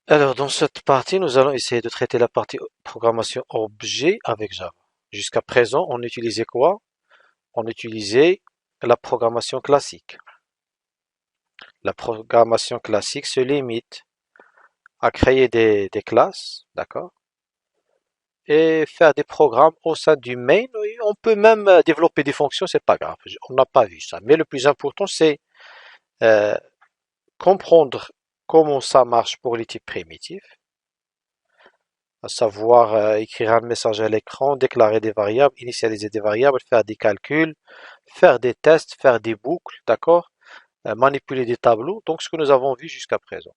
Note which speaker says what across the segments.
Speaker 1: Alors, dans cette partie, nous allons essayer de traiter la partie programmation objet avec Java. Jusqu'à présent, on utilisait quoi? On utilisait la programmation classique. La programmation classique se limite à créer des classes, d'accord? Et faire des programmes au sein du main. Et on peut même développer des fonctions, c'est pas grave. On n'a pas vu ça. Mais le plus important, c'est euh, comprendre comment ça marche pour les types primitifs, à savoir écrire un message à l'écran, déclarer des variables, initialiser des variables, faire des calculs, faire des tests, faire des boucles, d'accord? Manipuler des tableaux, donc ce que nous avons vu jusqu'à présent.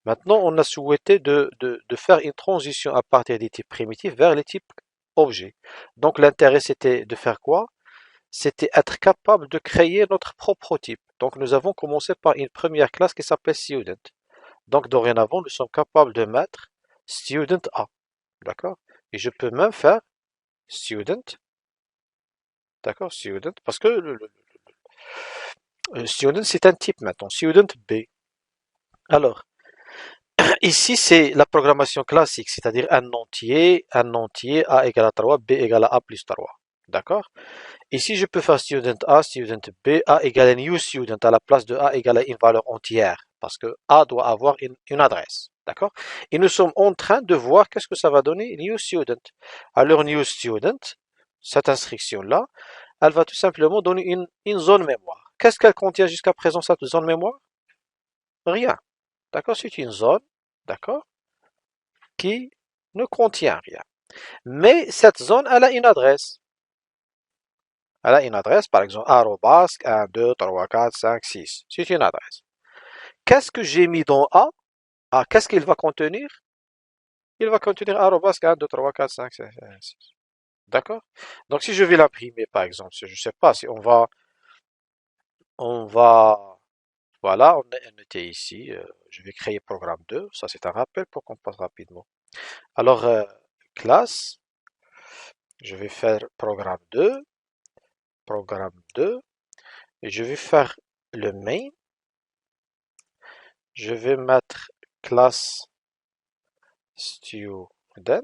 Speaker 1: Maintenant, on a souhaité de faire une transition à partir des types primitifs vers les types objets. Donc l'intérêt, c'était de faire quoi? C'était être capable de créer notre propre type. Donc nous avons commencé par une première classe qui s'appelle Student. Donc dorénavant, nous sommes capables de mettre Student A. D'accord? Et je peux même faire student, d'accord? Student, parce que student, c'est un type maintenant. Student B. Alors, ici, c'est la programmation classique, c'est-à-dire un entier A égale à 3, B égale à A plus 3. D'accord? Ici, je peux faire student A, student B, A égale à new student à la place de A égale à une valeur entière, parce que A doit avoir une adresse. D'accord? Et nous sommes en train de voir qu'est-ce que ça va donner new student. Alors, new student, cette instruction-là, elle va tout simplement donner une zone mémoire. Qu'est-ce qu'elle contient jusqu'à présent, cette zone mémoire? Rien. D'accord? C'est une zone, d'accord, qui ne contient rien. Mais cette zone, elle a une adresse. Elle a une adresse, par exemple, arrobas 1, 2, 3, 4, 5, 6. C'est une adresse. Qu'est-ce que j'ai mis dans A? Ah, qu'est-ce qu'il va contenir? Il va contenir arrobas 1, 2, 3, 4, 5, 6. D'accord? Donc, si je vais l'imprimer, par exemple, je ne sais pas si on va, voilà, on est noté ici. Je vais créer programme 2. Ça, c'est un rappel pour qu'on passe rapidement. Alors, classe, je vais faire programme 2, et je vais faire le main. Je vais mettre classe student.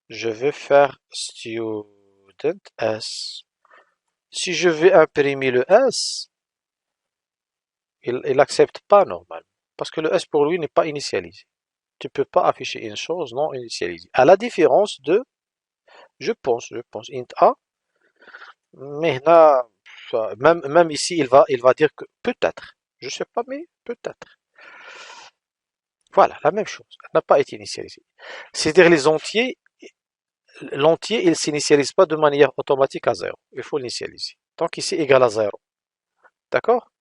Speaker 1: Je vais faire student s. Si je vais imprimer le s, il n'accepte pas normalement. Parce que le s pour lui n'est pas initialisé. Tu ne peux pas afficher une chose non initialisée. À la différence de, je pense, int a, mais là, même ici, il va dire que peut-être. Je ne sais pas, mais peut-être. Voilà, la même chose. Elle n'a pas été initialisée. C'est-à-dire les entiers, l'entier, il ne s'initialise pas de manière automatique à 0. Il faut l'initialiser. Donc ici, égal à 0. D'accord?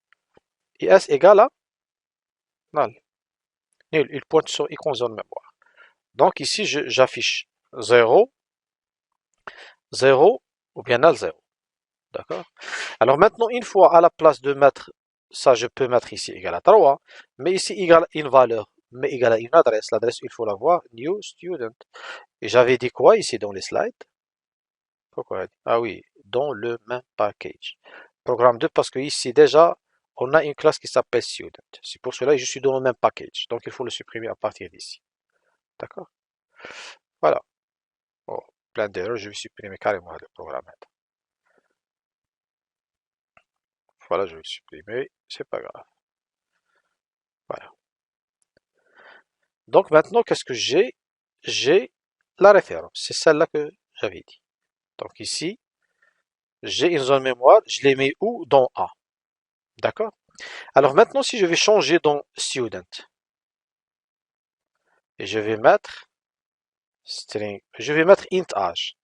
Speaker 1: Et S égale à null. Nul. Il pointe sur icône zone mémoire. Donc ici, j'affiche 0, 0 ou bien null 0. D'accord? Alors maintenant, une fois à la place de mettre ça, je peux mettre ici égal à 3, mais ici égal à une valeur, mais égal à une adresse. L'adresse, il faut la voir, new student. Et j'avais dit quoi ici dans les slides? Pourquoi? Ah oui, dans le main package. Programme 2, parce que ici déjà, on a une classe qui s'appelle student. C'est pour cela que je suis dans le même package. Donc il faut le supprimer à partir d'ici. D'accord? Voilà. Oh, plein d'erreurs, je vais supprimer carrément le programme. Voilà, je vais le supprimer. C'est pas grave. Voilà. Donc maintenant, qu'est-ce que j'ai? J'ai la référence. C'est celle-là que j'avais dit. Donc ici, j'ai une zone mémoire. Je l'ai mis où? Dans A. D'accord? Alors maintenant, si je vais changer dans student, et je vais mettre string, je vais mettre int age.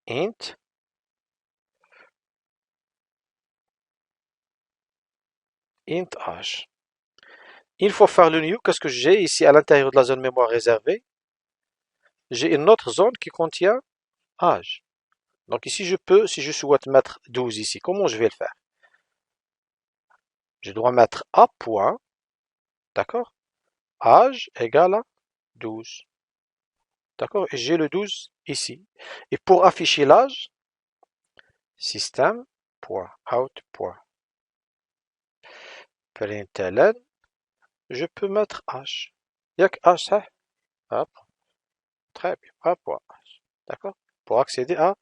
Speaker 1: Int age. Il faut faire le new. Qu'est-ce que j'ai ici à l'intérieur de la zone mémoire réservée? J'ai une autre zone qui contient âge. Donc ici, je peux, si je souhaite mettre 12 ici, comment je vais le faire? Je dois mettre A point, d'accord? Âge égale à 12. D'accord? Et j'ai le 12 ici. Et pour afficher l'âge, système.out.println je peux mettre H. Il y a que H, ça. Hop, très bien. Hop, voilà. D'accord? Pour accéder à,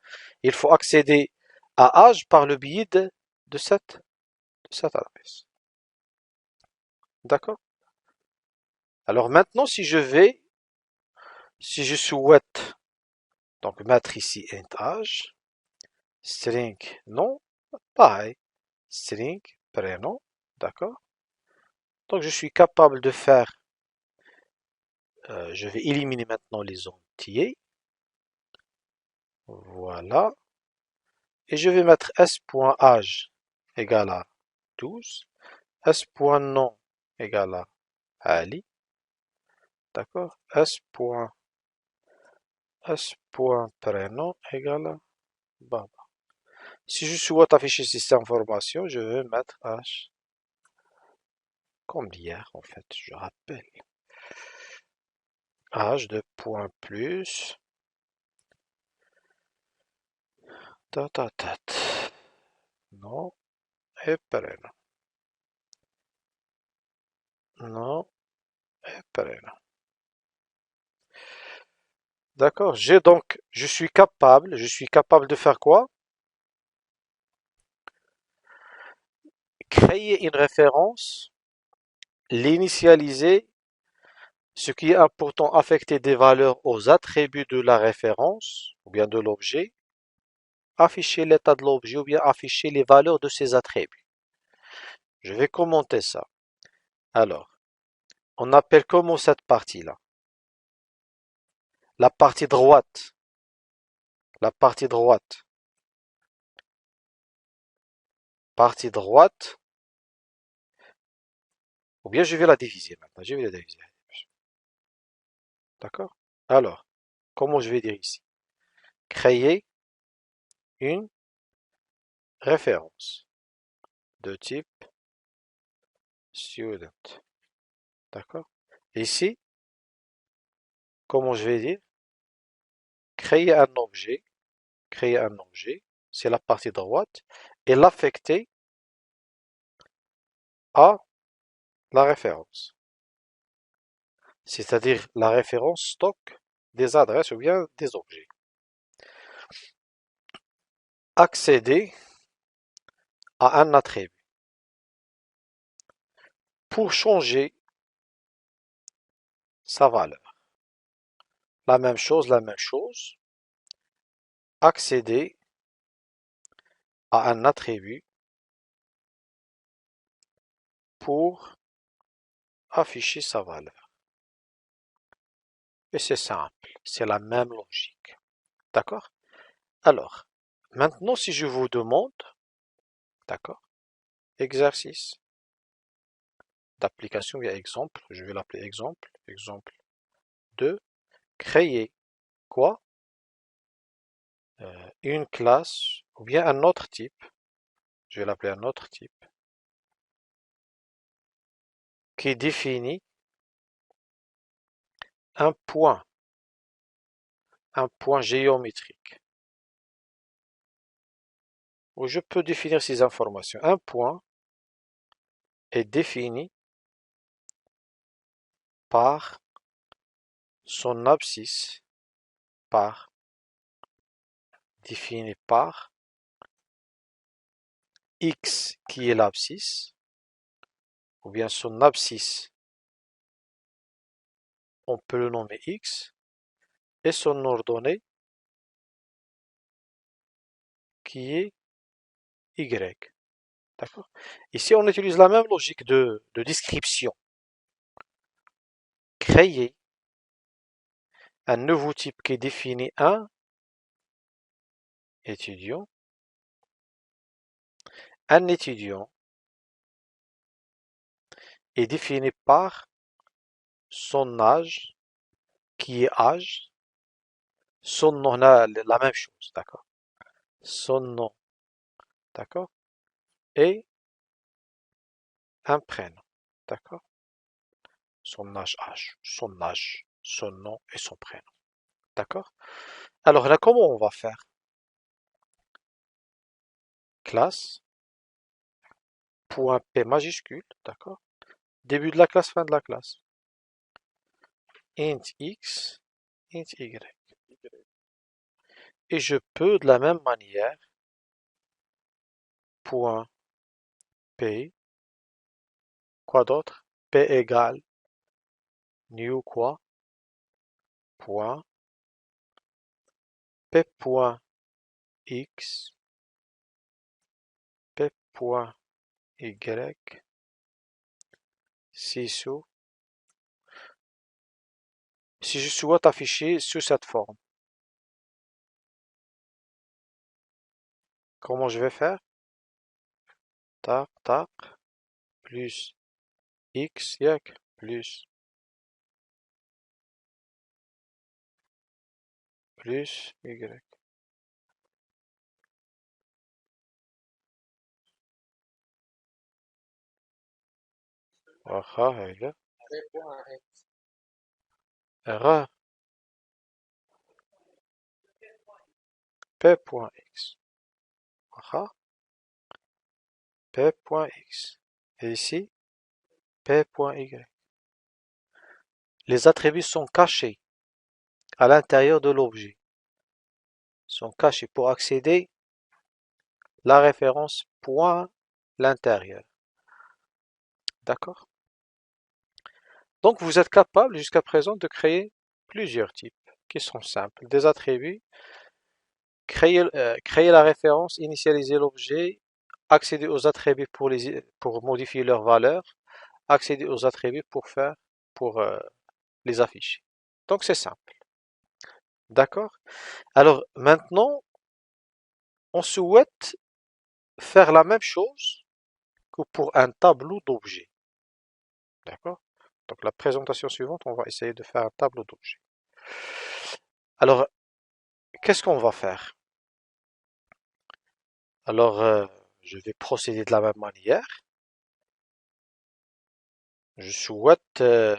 Speaker 1: il faut accéder à H par le biais de cette adresse. D'accord? Alors maintenant, si je souhaite donc mettre ici int âge, string nom, pareil, string prénom, d'accord? Donc je suis capable de faire, je vais éliminer maintenant les entiers, voilà, et je vais mettre s.âge égale à 12, s.nom égale à Ali, d'accord? S.prénom égale à Baba. Si je souhaite afficher ces informations, je vais mettre H comme hier, en fait, je rappelle. H de point plus. Tatatat. Non, et prénom. Non, et prénom. D'accord, je suis capable de faire quoi? Créer une référence, l'initialiser, ce qui est important, affecter des valeurs aux attributs de la référence, ou bien de l'objet, afficher l'état de l'objet, ou bien afficher les valeurs de ses attributs. Je vais commenter ça. Alors, on appelle comment cette partie-là? La partie droite. La partie droite. Partie droite. Ou bien je vais la diviser maintenant. Je vais la diviser. D'accord? Alors, comment je vais dire ici? Créer une référence de type student. D'accord? Ici, comment je vais dire? Créer un objet. Créer un objet. C'est la partie droite. Et l'affecter à la référence. C'est-à-dire la référence stocke des adresses ou bien des objets. Accéder à un attribut. Pour changer sa valeur. La même chose, la même chose. Accéder à un attribut pour afficher sa valeur. Et c'est simple, c'est la même logique. D'accord? Alors, maintenant si je vous demande, d'accord, exercice d'application via exemple, je vais l'appeler exemple, exemple 2, créer quoi? Une classe ou bien un autre type, je vais l'appeler un autre type, qui définit un point géométrique, où je peux définir ces informations. Un point est défini par son abscisse, par défini par x qui est l'abscisse, ou bien son abscisse, on peut le nommer x, et son ordonnée qui est y. D'accord? Ici, on utilise la même logique de description. Créer un nouveau type qui définit un étudiant. Un étudiant est défini par son âge, qui est âge, son nom, on a la même chose, d'accord? Son nom, d'accord? Et un prénom, d'accord? Son âge, son nom et son prénom, d'accord? Alors là, comment on va faire? Classe, point P majuscule, d'accord? Début de la classe, fin de la classe. Int x, int y. Et je peux de la même manière, point p, quoi d'autre? P égale new quoi? Point p point x, p point y, si je souhaite afficher sous cette forme. Comment je vais faire? Tac, tac, plus x, y, plus y. Aha, öyle. Erreur. P point x. Aha. P point x. Et ici, P point y. Les attributs sont cachés à l'intérieur de l'objet. Sont cachés pour accéder la référence point l'intérieur. D'accord? Donc vous êtes capable jusqu'à présent de créer plusieurs types qui sont simples. Des attributs, créer la référence, initialiser l'objet, accéder aux attributs pour modifier leur valeur, accéder aux attributs pour les afficher. Donc c'est simple. D'accord? Alors maintenant, on souhaite faire la même chose que pour un tableau d'objets. D'accord? Donc la présentation suivante, on va essayer de faire un tableau d'objets. Alors, qu'est-ce qu'on va faire? Alors, je vais procéder de la même manière. Je souhaite, euh,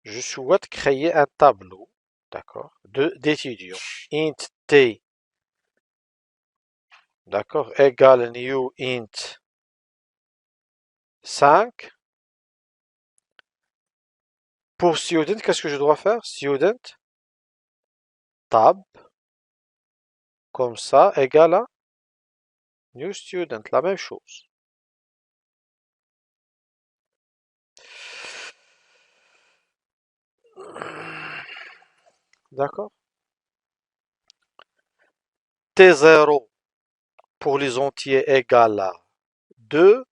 Speaker 1: je souhaite créer un tableau, d'accord, d'étudiants. Int t, d'accord, égale new int 5. Pour student, qu'est-ce que je dois faire? Student tab, comme ça, égale à new student, la même chose. D'accord? T0 pour les entiers égale à 2.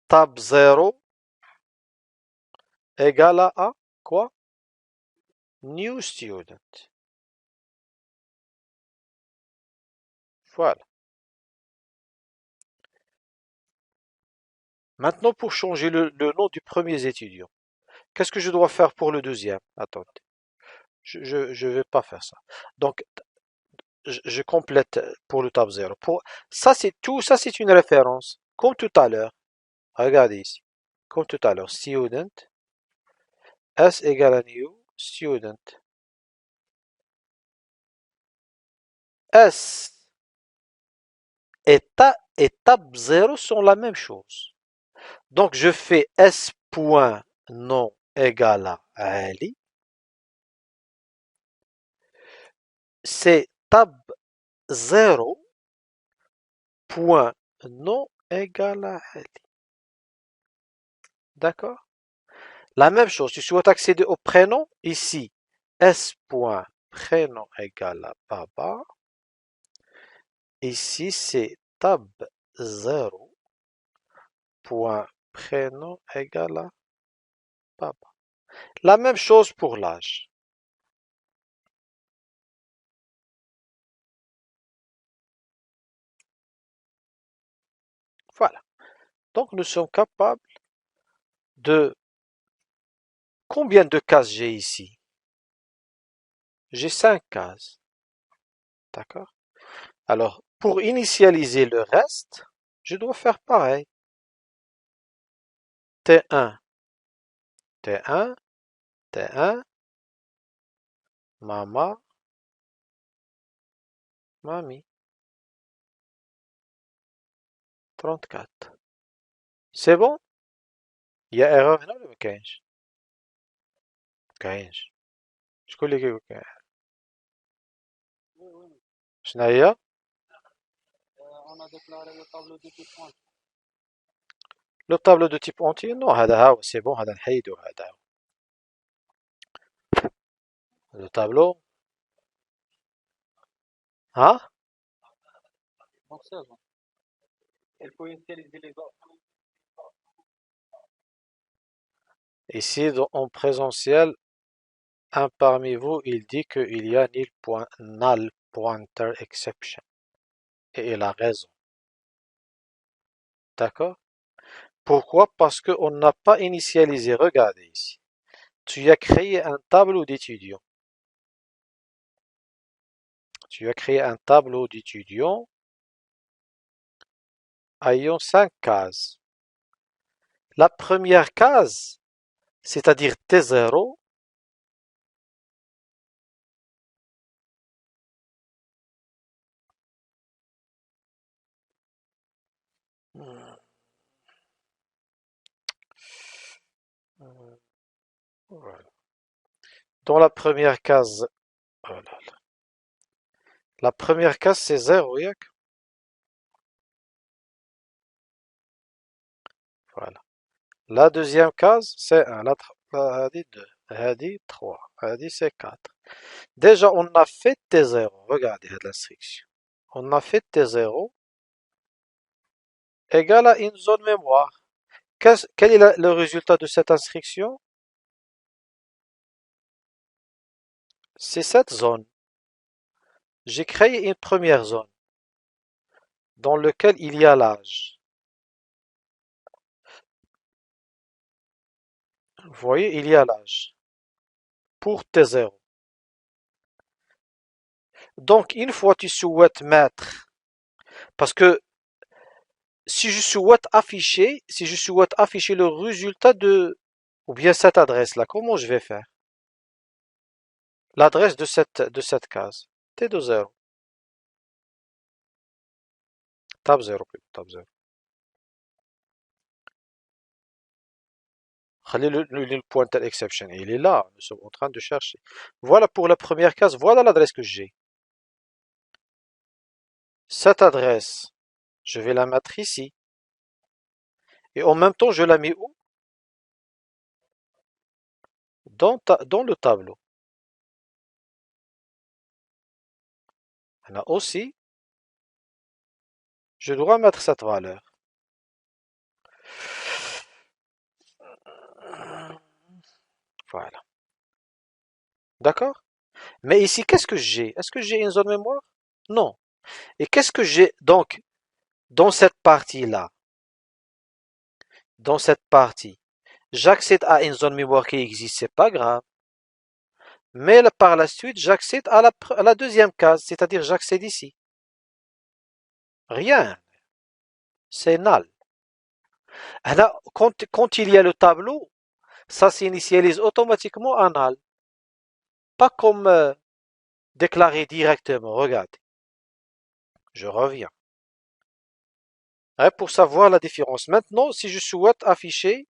Speaker 1: Tab 0 égale à quoi? New student. Voilà. Maintenant, pour changer le nom du premier étudiant, qu'est-ce que je dois faire pour le deuxième? Attendez, je vais pas faire ça. Donc, je complète pour le tab 0. Ça, c'est tout. Ça, c'est une référence. Comme tout à l'heure. Regardez ici. Comme tout à l'heure. Student. S égale à new. Student. S et tab 0 sont la même chose. Donc, je fais S point non égale à Ali. C'est tab 0 point non égale à Ali. D'accord? La même chose, tu souhaites accéder au prénom, ici, S point prénom égale à Baba. Ici, c'est tab 0 point prénom égale à Baba. La même chose pour l'âge. Voilà. Donc, nous sommes capables de... Combien de cases j'ai ici? J'ai 5 cases. D'accord? Alors, pour initialiser le reste, je dois faire pareil. T1, T1, T1, Mama, Mamie. 34. C'est bon؟ Il y a erreur هنا ولا ما كاينش؟ كاينش. شكون اللي كيقول كاين؟ شنو هي؟ لو طابلو دو تيب اونتي نو هذا ها هو سي بون هذا نحيدو هذا هو. لو طابلو ها ici en présentiel un parmi vous il dit qu'il y a null pointer exception et il a raison, d'accord? Pourquoi? Parce qu'on n'a pas initialisé, regardez ici, tu as créé un tableau d'étudiants, ayant 5 cases. La première case, c'est-à-dire T0, dans la première case, oh là là. La première case c'est 0, voilà. La deuxième case c'est 1, la 2, la 3, la c'est 4. Déjà on a fait T0, regardez l'instruction. On a fait T0 égale à une zone mémoire. Quel est le résultat de cette instruction? C'est cette zone. J'ai créé une première zone dans laquelle il y a l'âge. Vous voyez, il y a l'âge pour T0. Donc, une fois tu souhaites mettre, parce que si je souhaite afficher le résultat ou bien cette adresse-là, comment je vais faire? L'adresse de cette case. T20. Tab 0 plutôt, tab 0. Le pointer exception, il est là, nous sommes en train de chercher. Voilà pour la première case, voilà l'adresse que j'ai. Cette adresse, je vais la mettre ici. Et en même temps, je la mets où? Dans le tableau. Là aussi, je dois mettre cette valeur. Voilà. D'accord? Mais ici, qu'est-ce que j'ai? Est-ce que j'ai une zone mémoire? Non. Et qu'est-ce que j'ai donc dans cette partie-là? Dans cette partie, j'accède à une zone mémoire qui existe, c'est pas grave. Mais par la suite, j'accède à la deuxième case, c'est-à-dire j'accède ici. Rien. C'est null. Alors, quand il y a le tableau, ça s'initialise automatiquement en null. Pas comme déclaré directement. Regardez. Je reviens. Pour savoir la différence. Maintenant, si je souhaite afficher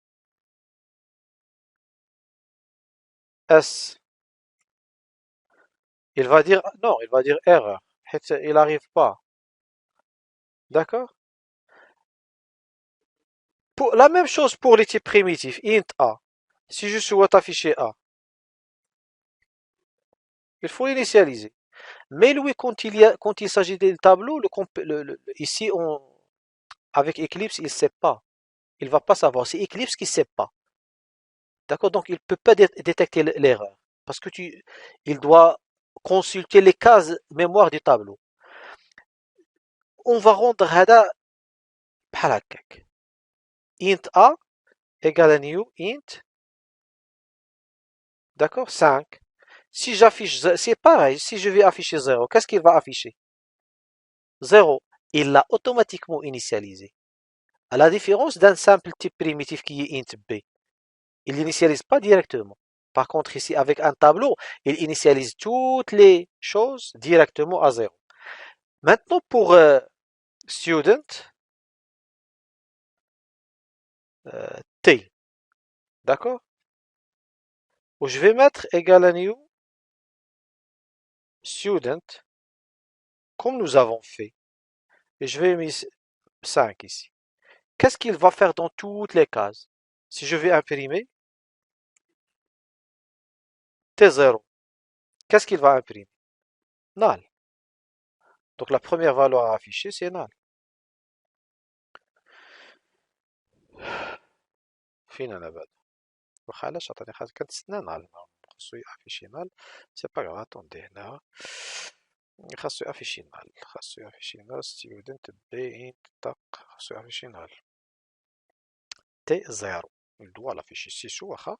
Speaker 1: S, il va dire non, il va dire erreur. Il n'arrive pas. D'accord? La même chose pour les types primitifs. Int A. Si je souhaite afficher A, il faut initialiser. Mais lui, quand il s'agit des tableaux, ici, avec Eclipse, il ne sait pas. Il ne va pas savoir. C'est Eclipse qui ne sait pas. D'accord? Donc, il ne peut pas détecter l'erreur. Parce que il doit consulter les cases mémoire du tableau. On va rendre هذا بحال هكاك. Int A égale à new int. D'accord? 5. Si j'affiche, c'est pareil. Si je vais afficher 0, qu'est-ce qu'il va afficher? 0. Il l'a automatiquement initialisé. À la différence d'un simple type primitif qui est int b. Il n'initialise pas directement. Par contre, ici, avec un tableau, il initialise toutes les choses directement à 0. Maintenant, pour student, T, d'accord? Où je vais mettre égal à new student, comme nous avons fait. Et je vais mettre 5 ici. Qu'est-ce qu'il va faire dans toutes les cases? Si je vais imprimer T0, qu'est-ce qu'il va imprimer? Null. Donc la première valeur à afficher, c'est null. فين انا بعد واخا علاش عطاني كنتسنى null خاصو يافيشي null سي با غاف اتوندي هنا خاصو يافيشي null خاصو يافيشي null student بين طق خاصو يافيشي null تي 0 il doit l'afficher سي شو واخا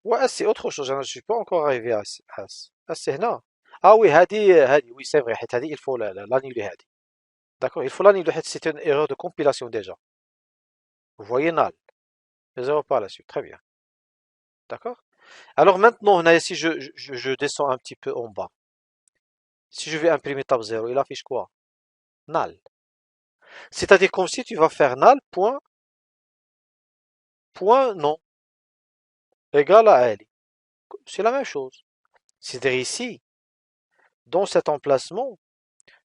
Speaker 1: Ouais, c'est autre chose. Je ne suis pas encore arrivé à c'est هنا. Ah oui, هذه oui, c'est vrai. حيت هذه il faut l'annuler هذه. D'accord, il faut l'annuler حيت c'est une erreur de compilation déjà. Vous voyez null. Les zéros par la suite. Très bien. D'accord? Alors maintenant, هنا, si je descends un petit peu en bas. Si je vais imprimer tab 0, il affiche quoi? Null. C'est-à-dire comme si tu vas faire null point non égal à L. C'est la même chose. C'est-à-dire ici, dans cet emplacement,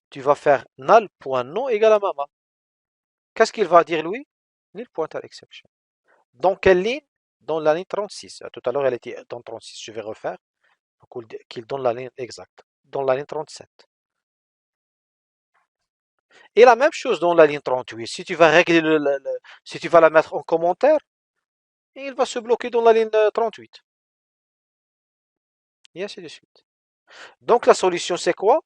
Speaker 1: tu vas faire null.non égal à mama. Qu'est-ce qu'il va dire lui? Nil pointer exception. Dans quelle ligne? Dans la ligne 36. Tout à l'heure, elle était dans 36. Je vais refaire pour qu'il donne la ligne exacte. Dans la ligne 37. Et la même chose dans la ligne 38. Si tu vas régler si tu vas la mettre en commentaire, il va se bloquer dans la ligne 38. Et ainsi de suite. Donc la solution, c'est quoi?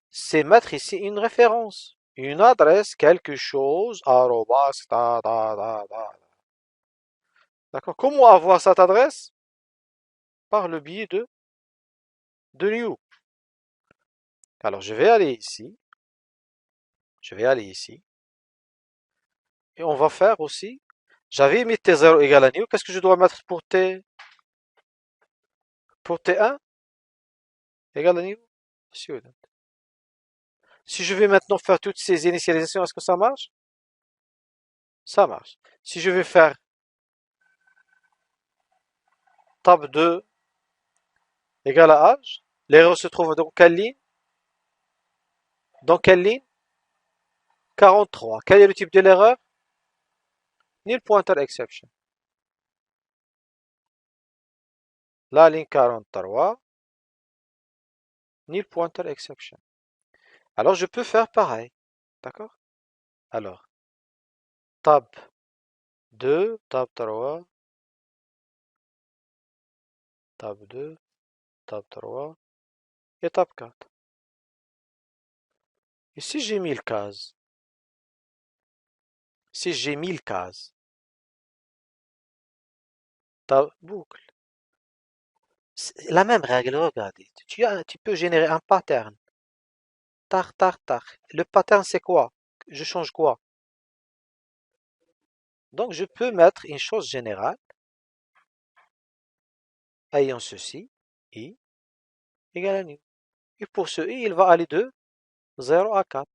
Speaker 1: C'est mettre ici une référence. Une adresse, quelque chose, arrobas, D'accord? Comment avoir cette adresse? Par le biais de new. Alors je vais aller ici. Je vais aller ici. Et on va faire aussi. J'avais mis T0 égale à new. Qu'est-ce que je dois mettre pour T1 égale à new? Student. Si je vais maintenant faire toutes ces initialisations, est-ce que ça marche? Ça marche. Si je vais faire tab 2 égale à âge, l'erreur se trouve dans quelle ligne? Dans quelle ligne? 43. Quel est le type de l'erreur? Nil pointer exception. La ligne 43, nil pointer exception. Alors je peux faire pareil. D'accord? Alors, tab 2, tab 3, tab 2, tab 3 et tab 4. Et si j'ai 1000 cases, si j'ai 1000 cases, tab boucle. C'est la même règle, regardez. Tu peux générer un pattern. Tar, tar, tar. Le pattern, c'est quoi? Je change quoi? Donc, je peux mettre une chose générale ayant ceci, i égale à nu. Et pour ce i, il va aller de 0 à 4.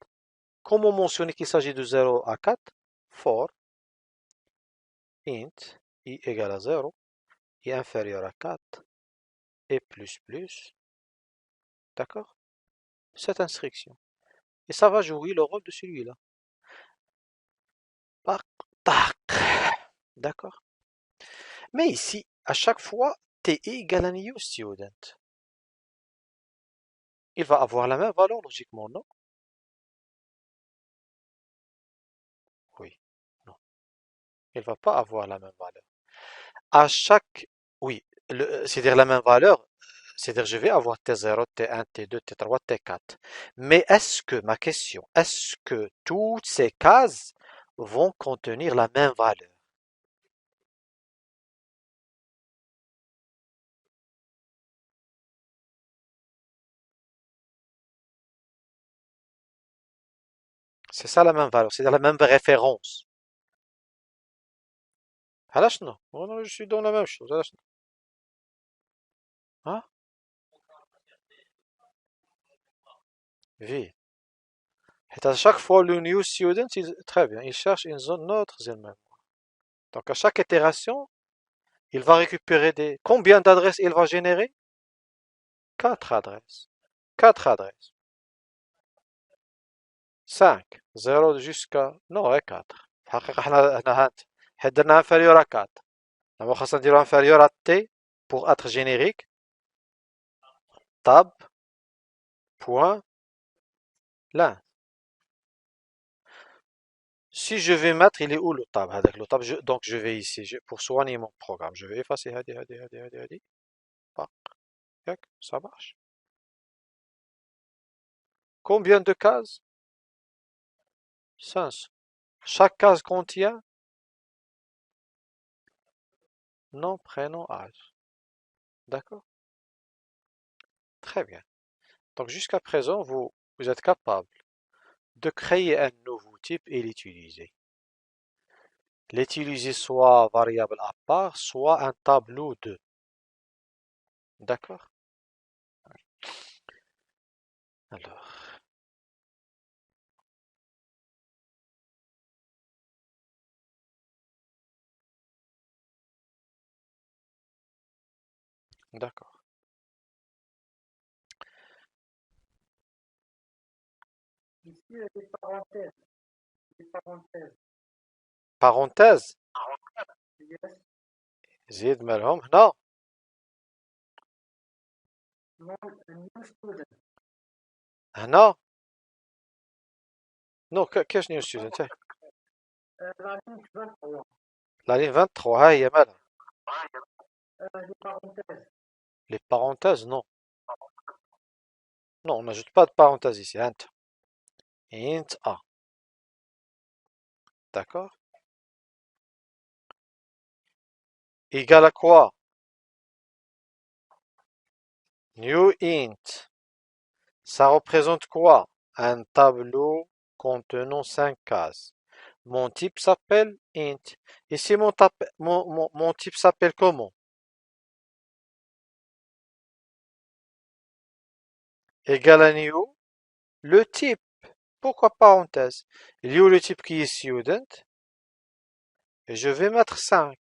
Speaker 1: Comment mentionner qu'il s'agit de 0 à 4? For int i égale à 0, i inférieur à 4, et plus, d'accord? Cette instruction. Et ça va jouer le rôle de celui-là. Tac, tac. D'accord? Mais ici, à chaque fois, t égale à new student. Il va avoir la même valeur logiquement, non? Oui, non. Il va pas avoir la même valeur. À chaque, oui, c'est-à-dire la même valeur, c'est-à-dire je vais avoir T0, T1, T2, T3, T4. Mais ma question, est-ce que toutes ces cases vont contenir la même valeur? C'est ça la même valeur, c'est-à-dire la même référence. علاش non? Oh non, je suis dans la même chose. علاش non? Hein? vide. Et à chaque fois, le new student, très bien, il cherche une zone autre zone mémoire. Donc à chaque itération, il va récupérer des... Combien d'adresses il va générer? 4 adresses. 4 adresses. 5. 0 jusqu'à... Non, ouais, 4. في الحقيقة احنا حددنا inférieur à 4. دابا خاصنا نديرو inférieur à t pour être générique. Tab. Point. Là. Si je vais mettre, il est où le tab? Avec le tab, donc je vais ici, pour soigner mon programme, je vais effacer hadi, hadi, hadi, hadi, hadi. Tac, tac, ça marche. Combien de cases? 5. Chaque case contient nom, prénom, âge. D'accord? Très bien. Donc jusqu'à présent, vous êtes capable de créer un nouveau type et l'utiliser. L'utiliser soit variable à part, soit un tableau de. D'accord? Alors, d'accord.
Speaker 2: Ici, il y a des parenthèses. Des parenthèses.
Speaker 1: Parenthèse.
Speaker 2: Yes.
Speaker 1: زيد مالهم هنا.
Speaker 2: Non, a new student.
Speaker 1: هنا. Non, كاش نيو ستودنت؟
Speaker 2: La ligne 23.
Speaker 1: La ligne 23, ها هي مالها؟
Speaker 2: Les parenthèses.
Speaker 1: Les parenthèses, non. Non, on n'ajoute pas de parenthèses ici. Int. Int A. D'accord? Égal à quoi? New int. Ça représente quoi? Un tableau contenant 5 cases. Mon type s'appelle int. Ici, mon type s'appelle comment? Égal à new. Le type. Pourquoi parenthèse? Il y a le type qui est student. Et je vais mettre 5.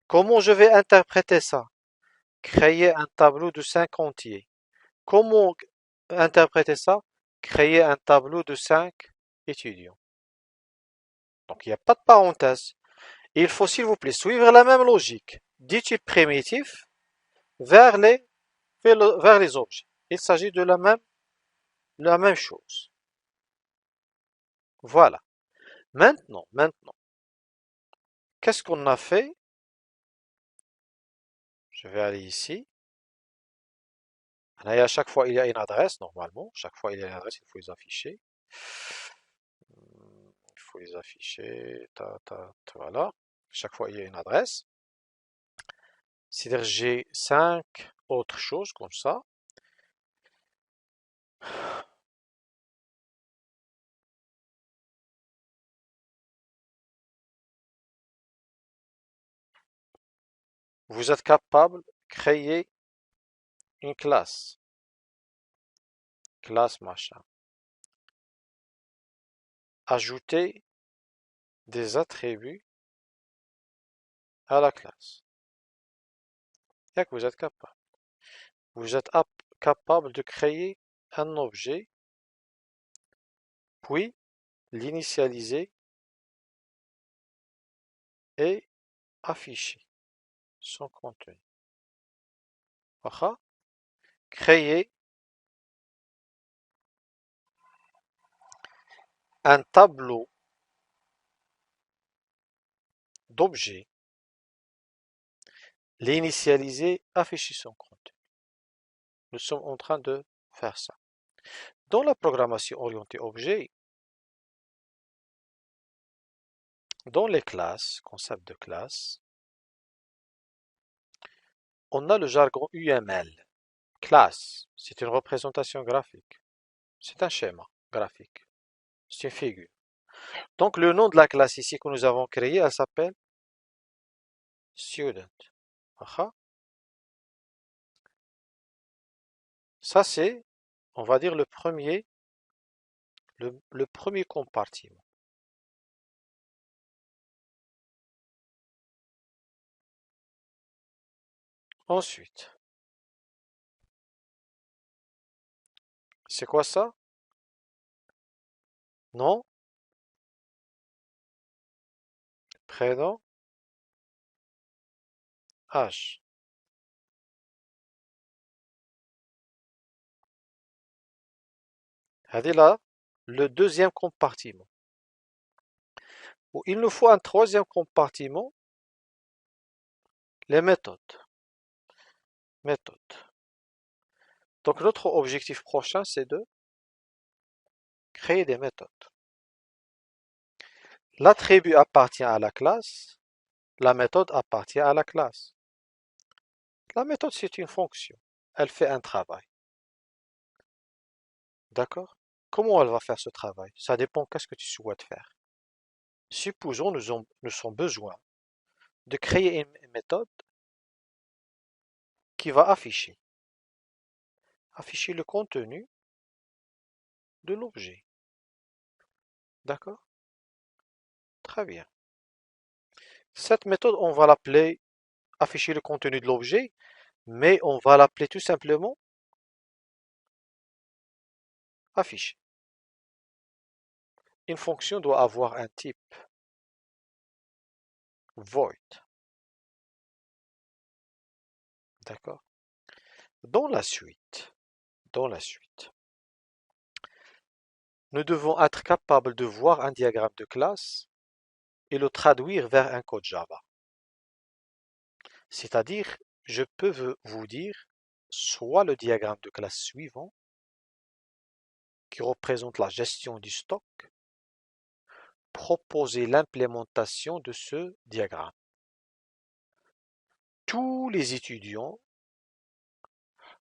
Speaker 1: Comment je vais interpréter ça? Créer un tableau de 5 entiers. Comment interpréter ça? Créer un tableau de 5 étudiants. Donc il n'y a pas de parenthèse. Il faut s'il vous plaît suivre la même logique du type primitif vers les objets. Il s'agit de la même chose. Voilà. Maintenant, qu'est-ce qu'on a fait? Je vais aller ici. À chaque fois, il y a une adresse, normalement. Chaque fois, il y a une adresse, il faut les afficher. Il faut les afficher. Voilà. Chaque fois, il y a une adresse. C'est-à-dire, j'ai 5 autres choses comme ça. Vous êtes capable de créer une classe. Classe machin. Ajouter des attributs à la classe. Et que vous êtes capable. Vous êtes capable de créer un objet, puis l'initialiser et afficher son contenu. Voilà. Créer un tableau d'objets, l'initialiser, afficher son contenu. Nous sommes en train de faire ça. Dans la programmation orientée objet, dans les classes, concept de classe, on a le jargon UML. Classe, c'est une représentation graphique. C'est un schéma graphique. C'est une figure. Donc le nom de la classe ici que nous avons créée, elle s'appelle Student. Ça c'est On va dire le premier compartiment. Ensuite, c'est quoi ça? Nom, prénom, âge. C'est là le deuxième compartiment. Ou il nous faut un troisième compartiment, les méthodes. Méthodes. Donc notre objectif prochain, c'est de créer des méthodes. L'attribut appartient à la classe, la méthode appartient à la classe. La méthode, c'est une fonction. Elle fait un travail. D'accord? Comment elle va faire ce travail? Ça dépend qu'est-ce que tu souhaites faire. Supposons nous avons besoin de créer une méthode qui va afficher le contenu de l'objet. D'accord? Très bien. Cette méthode, on va l'appeler afficher le contenu de l'objet, mais on va l'appeler tout simplement afficher. Une fonction doit avoir un type void. D'accord? Dans la suite, dans la suite, nous devons être capables de voir un diagramme de classe et le traduire vers un code Java. C'est-à-dire, je peux vous dire soit le diagramme de classe suivant, qui représente la gestion du stock, proposer l'implémentation de ce diagramme. Tous les étudiants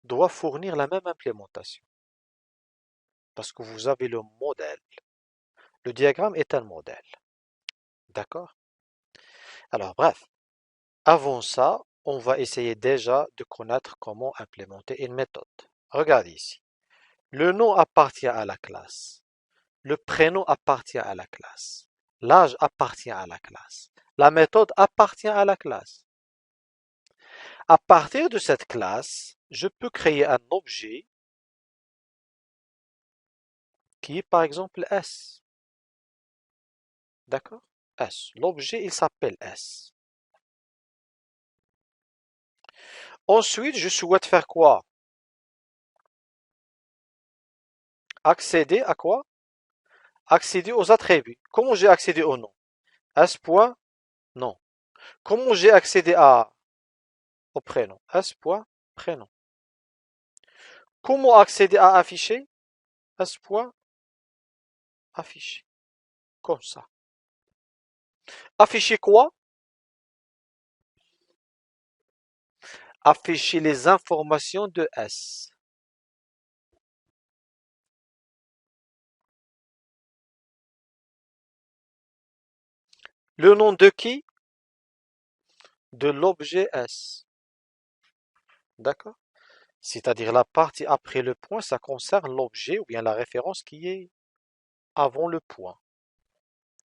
Speaker 1: doivent fournir la même implémentation, parce que vous avez le modèle. Le diagramme est un modèle. D'accord? Alors, bref, avant ça, on va essayer déjà de connaître comment implémenter une méthode. Regardez ici. Le nom appartient à la classe. Le prénom appartient à la classe. L'âge appartient à la classe. La méthode appartient à la classe. À partir de cette classe, je peux créer un objet qui est par exemple S. D'accord? S. L'objet, il s'appelle S. Ensuite, je souhaite faire quoi? Accéder à quoi? Accéder aux attributs. Comment j'ai accédé au nom? S. Point? Non. Comment j'ai accédé au prénom? S. Point? Prénom. Comment accéder à afficher? S. Point? Afficher. Comme ça. Afficher quoi? Afficher les informations de S. Le nom de qui? De l'objet S. D'accord? C'est-à-dire la partie après le point, ça concerne l'objet ou bien la référence qui est avant le point.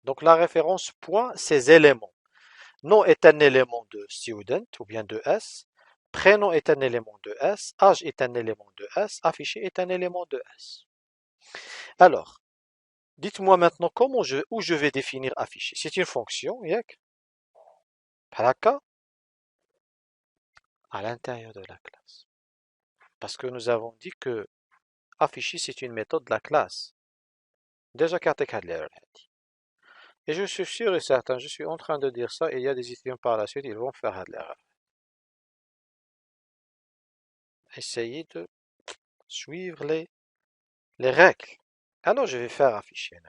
Speaker 1: Donc la référence point, ces éléments. Nom est un élément de student ou bien de S. Prénom est un élément de S. Âge est un élément de S. Affiché est un élément de S. Alors, dites-moi maintenant où je vais définir afficher. C'est une fonction, yak, bhaka, à l'intérieur de la classe. Parce que nous avons dit que afficher c'est une méthode de la classe. Déjà كاعطيك هاد l'erreur هادي. Et je suis sûr et certain, je suis en train de dire ça et il y a des étudiants par la suite, ils vont faire هاد l'erreur. Essayez de suivre les règles. Alors je vais faire afficher.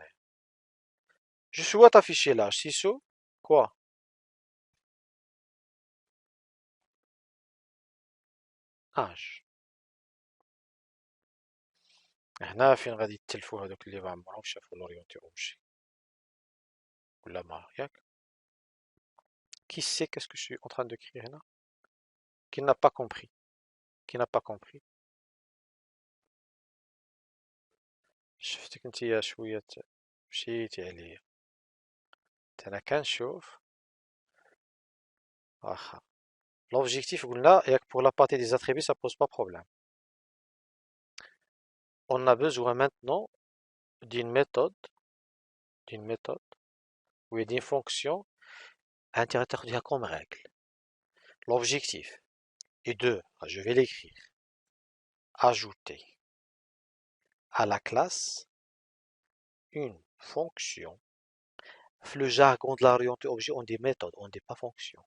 Speaker 1: Je souhaite afficher l'âge. Sissou, quoi? âge. هنا فين غادي يتلفوا هذوك اللي ما عمرهم شافوا لورينتي اوبجي ولا ما ياك. Qui sait qu'est-ce que je suis en train d'écrire là? Qui n'a pas compris? Qui n'a pas compris? شفتك انتيا شوية مشيتي عليا. انا كنشوف. واخا. L'objectif قلنا ياك pour la partie des attributs ça pose pas problème. On a besoin maintenant d'une méthode, d'une méthode, ou d'une fonction introduite comme règle. L'objectif est de, je vais l'écrire, ajouter à la classe une fonction. Le jargon de l'orienté objet, on dit méthode, on dit pas fonction,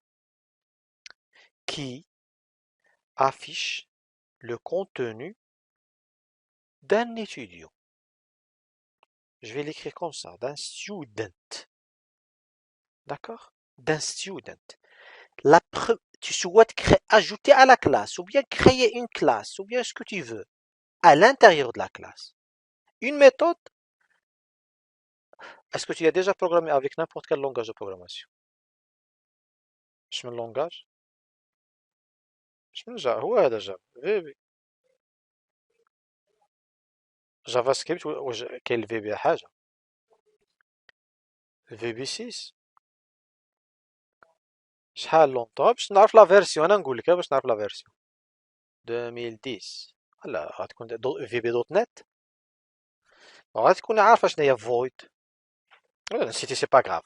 Speaker 1: qui affiche le contenu d'un étudiant. Je vais l'écrire comme ça, d'un student. D'accord? D'un student. Tu souhaites ajouter à la classe, ou bien créer une classe, ou bien ce que tu veux, à l'intérieur de la classe. Une méthode, est-ce que tu as déjà programmé avec n'importe quel langage de programmation? شنو اللونجاج؟ شنو جافا؟ هو هذا جافا جافا سكريبت كاين الفي بي حاجة الفي بي 6 شحال لونطون باش نعرف لا فيرسيون انا نقول لك باش نعرف لا فيرسيون 2010 لا غتكون في بي دوت نت غتكون عارفة شنو هي فويد نسيتي سي با كراف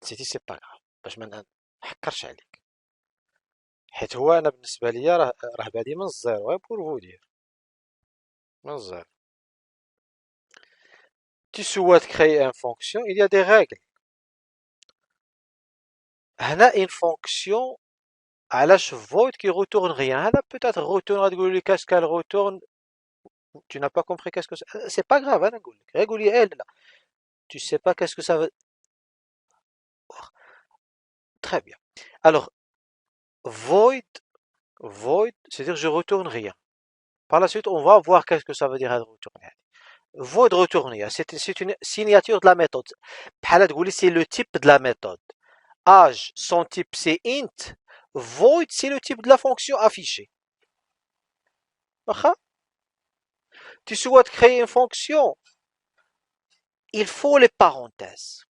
Speaker 1: نسيتي سي با كراف باش ما نحكرش عليك حيت هو انا بالنسبة ليا راه بادي من الزيرو غير بور فو دير من الزيرو. Tu souhaites créer une fonction, il y a des règles. هنا une fonction علاش void qui retourne rien. هذا peut-être retourne غتقول لي qu'est-ce qu'elle retourne. Tu n'as pas compris qu'est-ce que c'est. C'est pas grave انا نقول لك. غير قول لي elle là. Tu sais pas qu'est-ce que ça veut. Très bien. Alors void c'est-à-dire je retourne rien. Par la suite, on va voir qu'est-ce que ça veut dire retourner. Void retourner, c'est une signature de la méthode. بحال تقولي c'est le type de la méthode. Âge, son type c'est int. Void, c'est le type de la fonction affichée. Tu souhaites créer une fonction, il faut les parenthèses.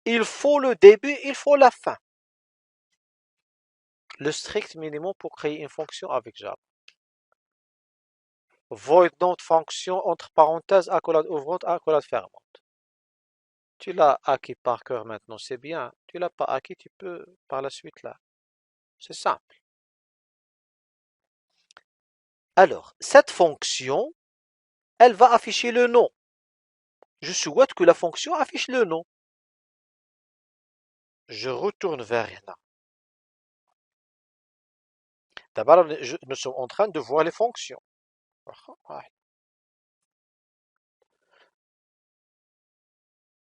Speaker 1: Il faut le début, il faut la fin. Le strict minimum pour créer une fonction avec Java. Void not fonction entre parenthèses, accolade ouvrante, accolade fermante. Tu l'as acquis par cœur maintenant, c'est bien. Tu l'as pas acquis, tu peux par la suite là. C'est simple. Alors, cette fonction, elle va afficher le nom. Je souhaite que la fonction affiche le nom. Je retourne vers rien. D'abord, nous sommes en train de voir les fonctions.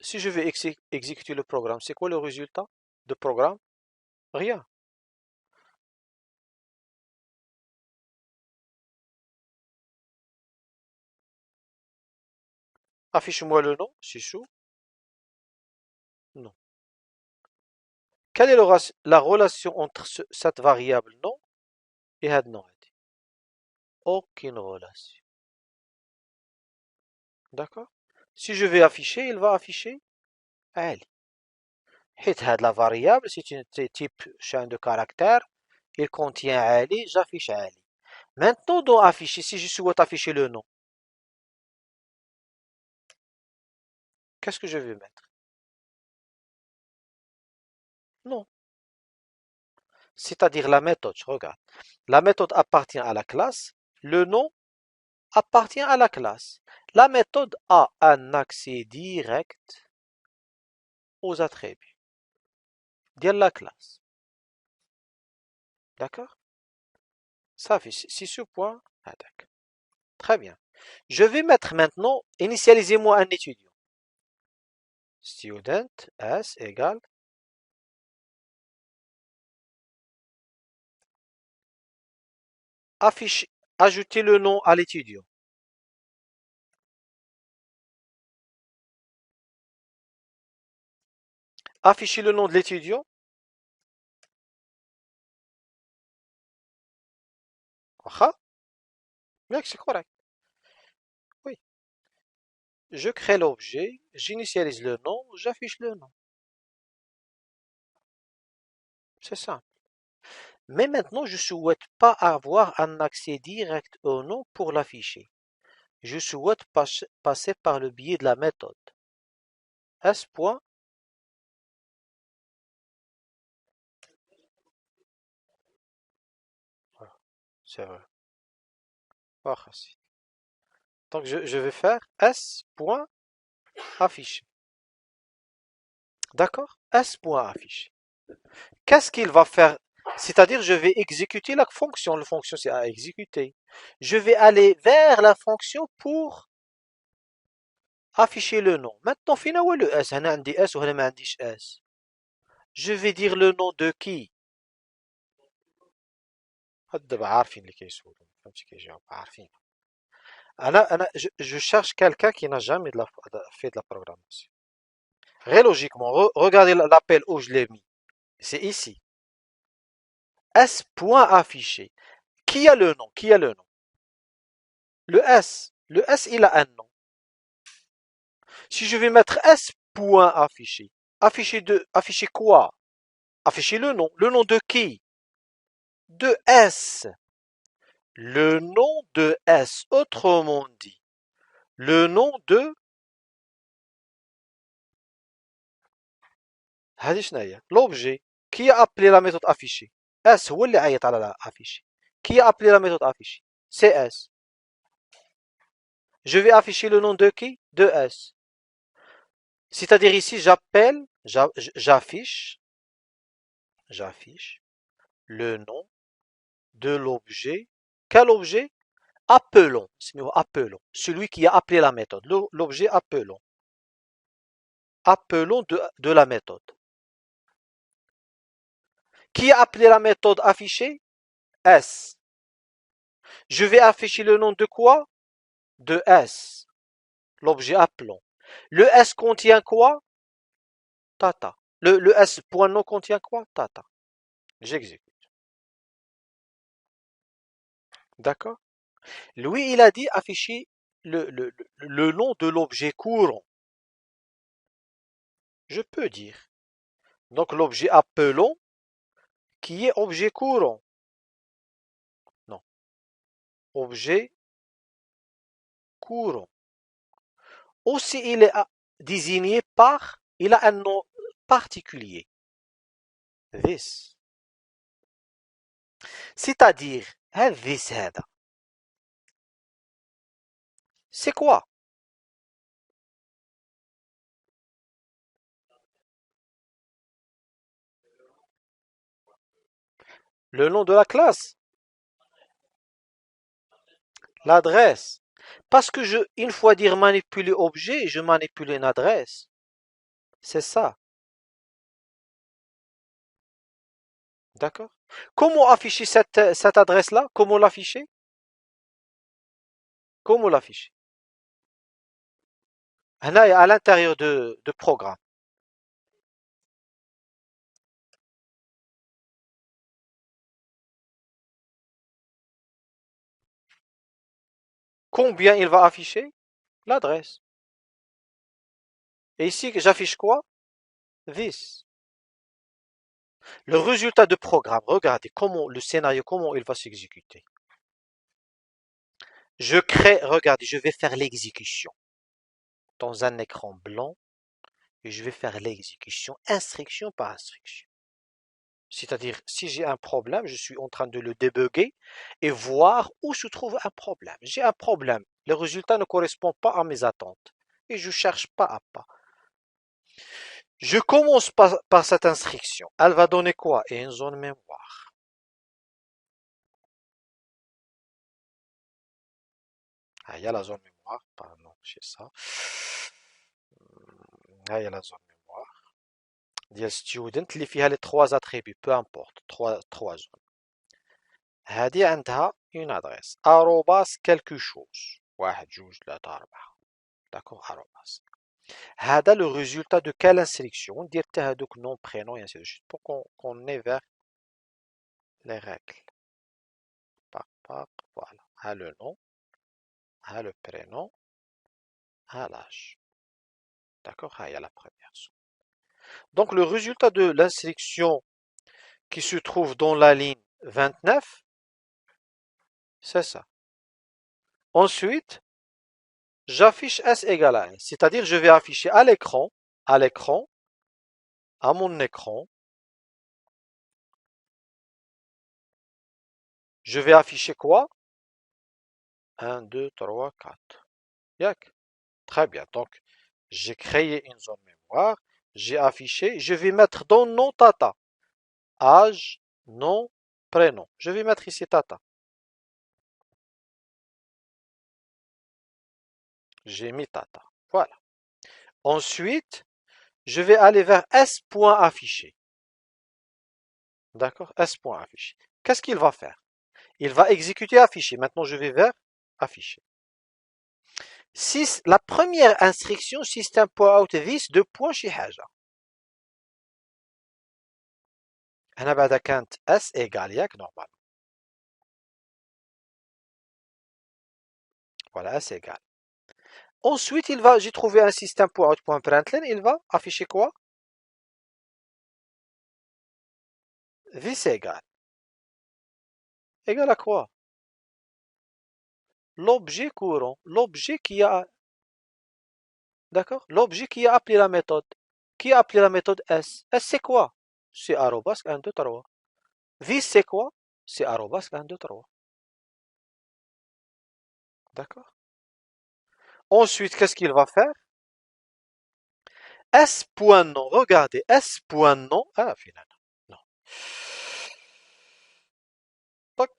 Speaker 1: Si je vais exécuter le programme, c'est quoi le résultat de programme? Rien. Affiche-moi le nom, Chichou. Non. Quelle est la relation entre cette variable nom et had nom? Aucune relation. D'accord? Si je vais afficher, il va afficher Ali. حيت هاد la variable, c'est un type champ de caractère, il contient Ali, j'affiche Ali. Maintenant, dans afficher, si je souhaite afficher le nom, qu'est-ce que je vais mettre? Non. C'est-à-dire la méthode, je regarde. La méthode appartient à la classe, le nom appartient à la classe. La méthode a un accès direct aux attributs de la classe. D'accord? Ça fait 6 points. Ah, d'accord. Très bien. Je vais mettre maintenant, initialisez-moi un étudiant. Student S égale affiche, ajouter le nom à l'étudiant. Afficher le nom de l'étudiant. C'est correct. je crée l'objet, j'initialise le nom, j'affiche le nom. C'est ça. Mais maintenant, je ne souhaite pas avoir un accès direct au nom pour l'afficher. Je souhaite passer par le biais de la méthode. S point, voilà, c'est vrai. Ah, si. Donc je vais faire S point afficher. D'accord? S point afficher. Qu'est-ce qu'il va faire? C'est-à-dire, je vais exécuter la fonction. La fonction, c'est à exécuter. Je vais aller vers la fonction pour afficher le nom. Maintenant, finalement, le S. أنا عندي S وهنا ما عنديش S. Je vais dire le nom de qui? هاد دابا عارفين اللي كيسولوا فهمتي كيجاوب عارفين. Je cherche quelqu'un qui n'a jamais fait de la programmation. Très logiquement, regardez l'appel où je l'ai mis. C'est ici. S point affiché. Qui a le nom? Qui a le nom? Le S. Le S, il a un nom. Si je vais mettre S point affiché, afficher quoi? Afficher le nom. Le nom de qui? De S. Le nom de S. Autrement dit, le nom de هذه شنو هي؟ l'objet. Qui a appelé la méthode afficher? S هو اللي عيط على afficher. Qui a appelé la méthode afficher? C'est S. Je vais afficher le nom de qui? De S. C'est-à-dire ici, j'affiche le nom de l'objet. Quel objet? Appelons. Appelons. Celui qui a appelé la méthode. L'objet appelons. Appelons de la méthode. Qui a appelé la méthode affichée? S. Je vais afficher le nom de quoi? De S. L'objet appelons. Le S contient quoi? Tata. Le S point nom contient quoi? Tata. J'exécute. D'accord? Lui, il a dit afficher le nom de l'objet courant. Je peux dire. Donc l'objet appelons qui est objet courant. Non. Objet courant. Aussi, il est désigné par, il a un nom particulier. This. C'est-à-dire, this هذا. C'est quoi? Le nom de la classe? L'adresse. Parce que une fois dire manipuler objet, je manipule une adresse. C'est ça. D'accord? Comment afficher cette adresse-là? Comment l'afficher? Comment l'afficher? هنا à l'intérieur de programme. Combien il va afficher? L'adresse. Et ici, j'affiche quoi? This. Le résultat de programme, regardez comment le scénario, comment il va s'exécuter. Je crée, regardez, je vais faire l'exécution dans un écran blanc et je vais faire l'exécution instruction par instruction. C'est-à-dire, si j'ai un problème, je suis en train de le débugger et voir où se trouve un problème. J'ai un problème, le résultat ne correspond pas à mes attentes et je cherche pas à pas. Je commence par cette instruction. Elle va donner quoi? Et une zone mémoire. Ah, il y a la zone mémoire, pardon, c'est ça. Ah, il y a la zone mémoire. ديال student اللي فيها les trois attributs, peu importe, trois zones. هذه عندها une adresse. arrobas quelque chose. واحد جوج ثلاثة أربعة. D'accord, arrobas. هذا le résultat de quelle instruction? ندير حتى هذوك nom, prénom et ainsi de suite pour qu'on ait vers les règles. Voilà. A le nom, a le prénom, à l'âge. D'accord? Ah, il y a la première somme. Donc le résultat de l'instruction qui se trouve dans la ligne 29, c'est ça. Ensuite, j'affiche S égale à 1, c'est-à-dire je vais afficher à l'écran, à mon écran, je vais afficher quoi? 1, 2, 3, 4. Yak. Très bien. Donc, j'ai créé une zone mémoire, j'ai affiché, je vais mettre dans nom Tata, âge, nom, prénom. Je vais mettre ici Tata. J'ai mis Tata. Voilà. Ensuite, je vais aller vers S.affiché. D'accord? S.affiché. Qu'est-ce qu'il va faire? Il va exécuter afficher. Maintenant, je vais vers afficher. Si la première instruction system.out this deux points شي حاجة. هنا بعد كانت s égale ياك normal. Voilà, s égale. Ensuite, j'ai trouvé un system.out.println, il va afficher quoi? This égale. Égal à quoi? L'objet courant, l'objet qui a, d'accord? L'objet qui a appelé la méthode. Qui a appelé la méthode S? S c'est quoi? C'est arrobas 1, 2, 3. This c'est quoi? C'est arrobas 1, 2, 3. D'accord? Ensuite, qu'est-ce qu'il va faire? S.nom, regardez, S.nom, ah, finalement, non. Tac,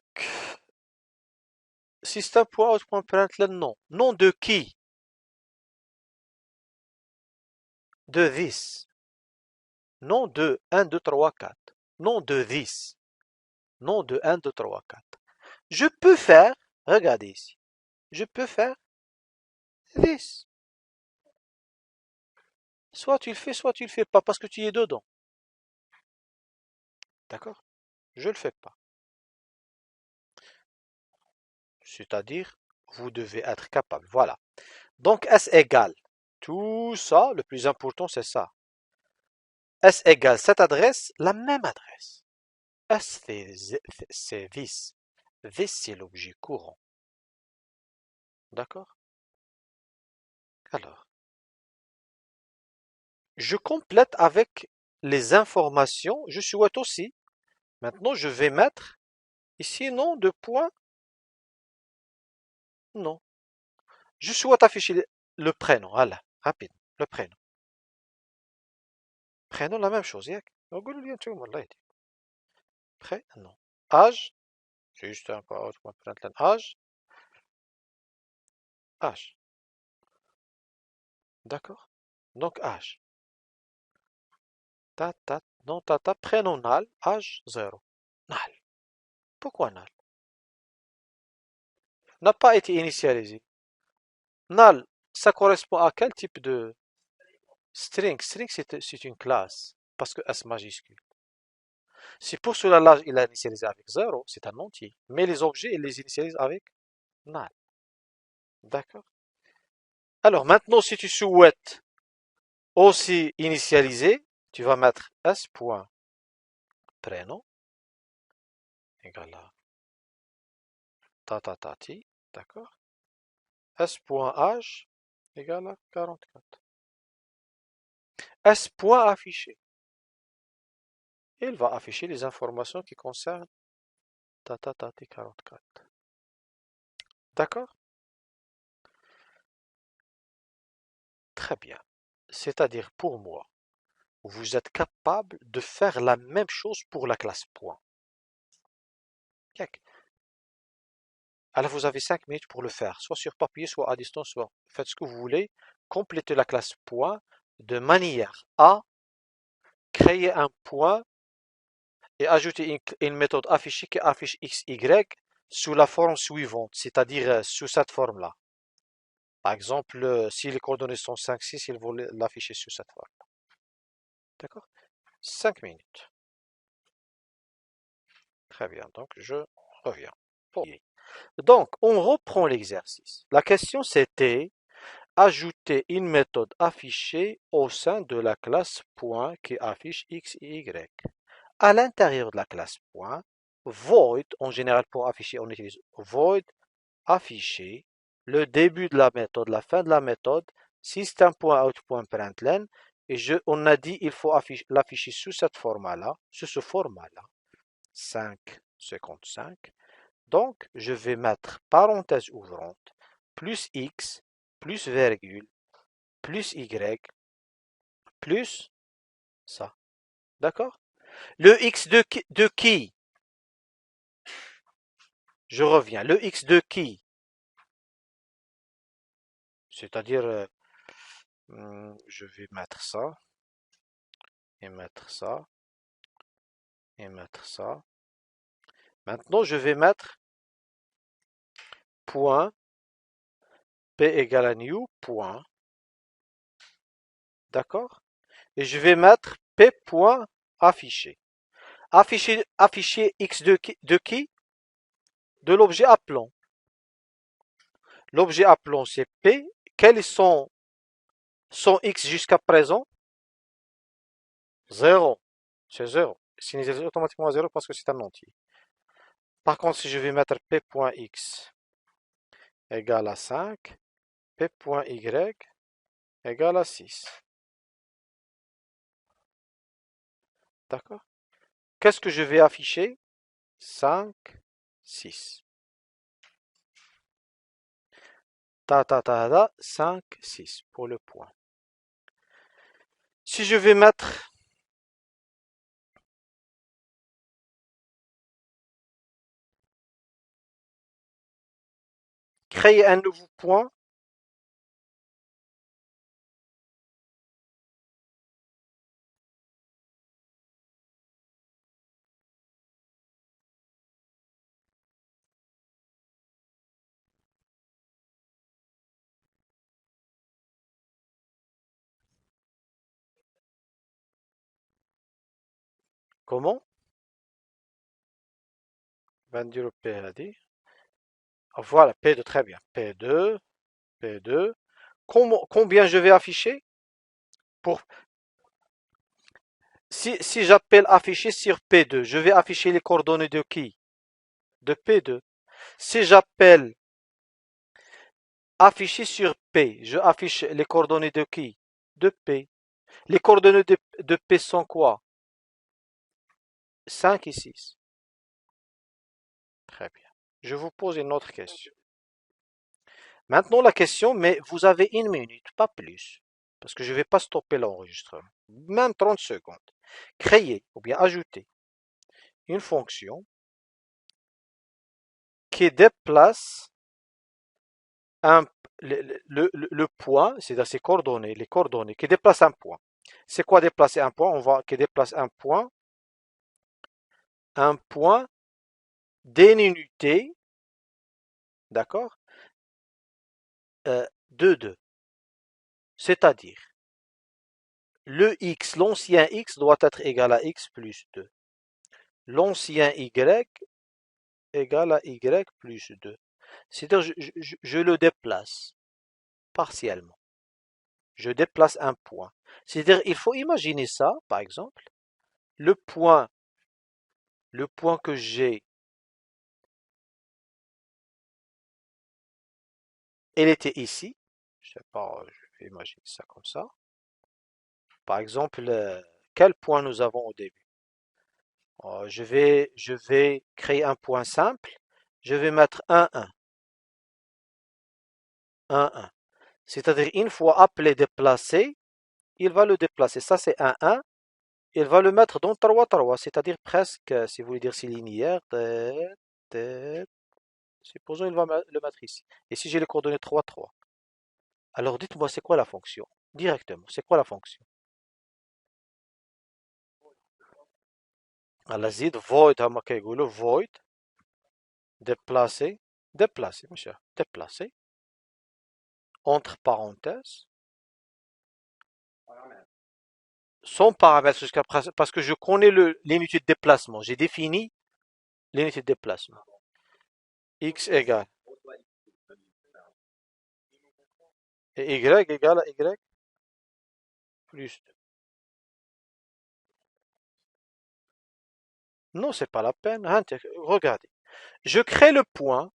Speaker 1: system.out.println, non. Nom de qui? De this. Nom de 1, 2, 3, 4. Nom de this. Nom de 1, 2, 3, 4. Je peux faire, regardez ici, je peux faire this. Soit tu le fais, soit tu le fais pas, parce que tu y es dedans. D'accord? Je le fais pas. C'est-à-dire, vous devez être capable. Voilà. Donc, S égale. Tout ça, le plus important, c'est ça. S égale cette adresse, la même adresse. S, c'est this. This, c'est l'objet courant. D'accord? Alors, je complète avec les informations. Je souhaite aussi. Maintenant, je vais mettre ici nom de point. Non. Je souhaite afficher le prénom. Voilà, rapide. Le prénom. Prénom, la même chose. Prénom. Âge. Juste un peu âge. Âge. D'accord? Donc, âge. Non, tata, prénom Nal, âge 0. Nal. Pourquoi Nal? N'a pas été initialisé. Nal, ça correspond à quel type de string? String, c'est une classe, parce que S majuscule. Si pour cela là, il a initialisé avec 0, c'est un entier. Mais les objets, il les initialise avec Nal. D'accord? Alors maintenant, si tu souhaites aussi initialiser, tu vas mettre S.prénom égale à tatatati, d'accord? S.âge égale à 44. S.affiché. Il va afficher les informations qui concernent tatatati 44. D'accord? Très bien. C'est-à-dire pour moi, vous êtes capable de faire la même chose pour la classe point. Alors vous avez 5 minutes pour le faire, soit sur papier, soit à distance, soit faites ce que vous voulez. Complétez la classe point de manière à créer un point et ajouter une méthode affichée qui affiche x, y sous la forme suivante, c'est-à-dire sous cette forme-là. Par exemple, si les coordonnées sont 5, 6, il faut l'afficher sous cette forme. D'accord? 5 minutes. Très bien, donc je reviens. Donc, on reprend l'exercice. La question c'était, ajouter une méthode affichée au sein de la classe point qui affiche x et y. À l'intérieur de la classe point, void, en général pour afficher, on utilise void afficher, le début de la méthode, la fin de la méthode, system.out.println, et on a dit il faut l'afficher sous cette format-là, sous ce format-là, 5,55. Donc, je vais mettre parenthèse ouvrante, plus x, plus virgule, plus y, plus ça. D'accord? Le x de qui? Je reviens. Le x de qui? C'est-à-dire, je vais mettre ça, et mettre ça, et mettre ça. Maintenant, je vais mettre point p égale à new, point. D'accord? Et je vais mettre p point affiché. Afficher x de qui? De l'objet appelant. L'objet appelant, c'est p. Quels sont son x jusqu'à présent? 0. C'est 0. S'initialise automatiquement à 0 parce que c'est un entier. Par contre, si je vais mettre p.x égale à 5, p.y égale à 6. D'accord? Qu'est-ce que je vais afficher? 5, 6. Ta, ta, ta, ta, 5, 6 pour le point. Si je vais mettre créer un nouveau point, comment? 22 PAD. Voilà, P2, très bien. P2, P2. Combien je vais afficher? Pour, si j'appelle afficher sur P2, je vais afficher les coordonnées de qui? De P2. Si j'appelle afficher sur P, je affiche les coordonnées de qui? De P. Les coordonnées de P sont quoi? 5 et 6. Très bien. Je vous pose une autre question. Maintenant la question, mais vous avez une minute, pas plus, parce que je ne vais pas stopper l'enregistrement. Même 30 secondes. Créer ou bien ajouter une fonction qui déplace un, le point, c'est-à-dire ses coordonnées, les coordonnées, qui déplace un point. C'est quoi déplacer un point? On va qui déplace un point d'une unité, d'accord, de 2. C'est-à-dire, le x, l'ancien x doit être égal à x plus 2. L'ancien y égal à y plus 2. C'est-à-dire, je le déplace partiellement. Je déplace un point. C'est-à-dire, il faut imaginer ça, par exemple, le point, le point que j'ai, il était ici. Je sais pas, je vais imaginer ça comme ça. Par exemple, quel point nous avons au début? Je vais créer un point simple. Je vais mettre 1, 1, 1, 1. C'est-à-dire, une fois appelé déplacer, il va le déplacer. Ça, c'est 1, 1. Il va le mettre dans 3, 3. C'est-à-dire presque, si vous voulez dire c'est linéaire, supposons il va le mettre ici. Et si j'ai les coordonnées 3, 3. Alors dites-moi, c'est quoi la fonction? Directement, c'est quoi la fonction? على زيد void هما كيقولوا void déplacer déplacer monsieur déplacer entre parenthèses sans paramètre jusqu'à présent parce que je connais l'unité de déplacement. J'ai défini l'unité de déplacement. X égale Et y égale à y plus 2. Non, c'est pas la peine. Regardez. Je crée le point,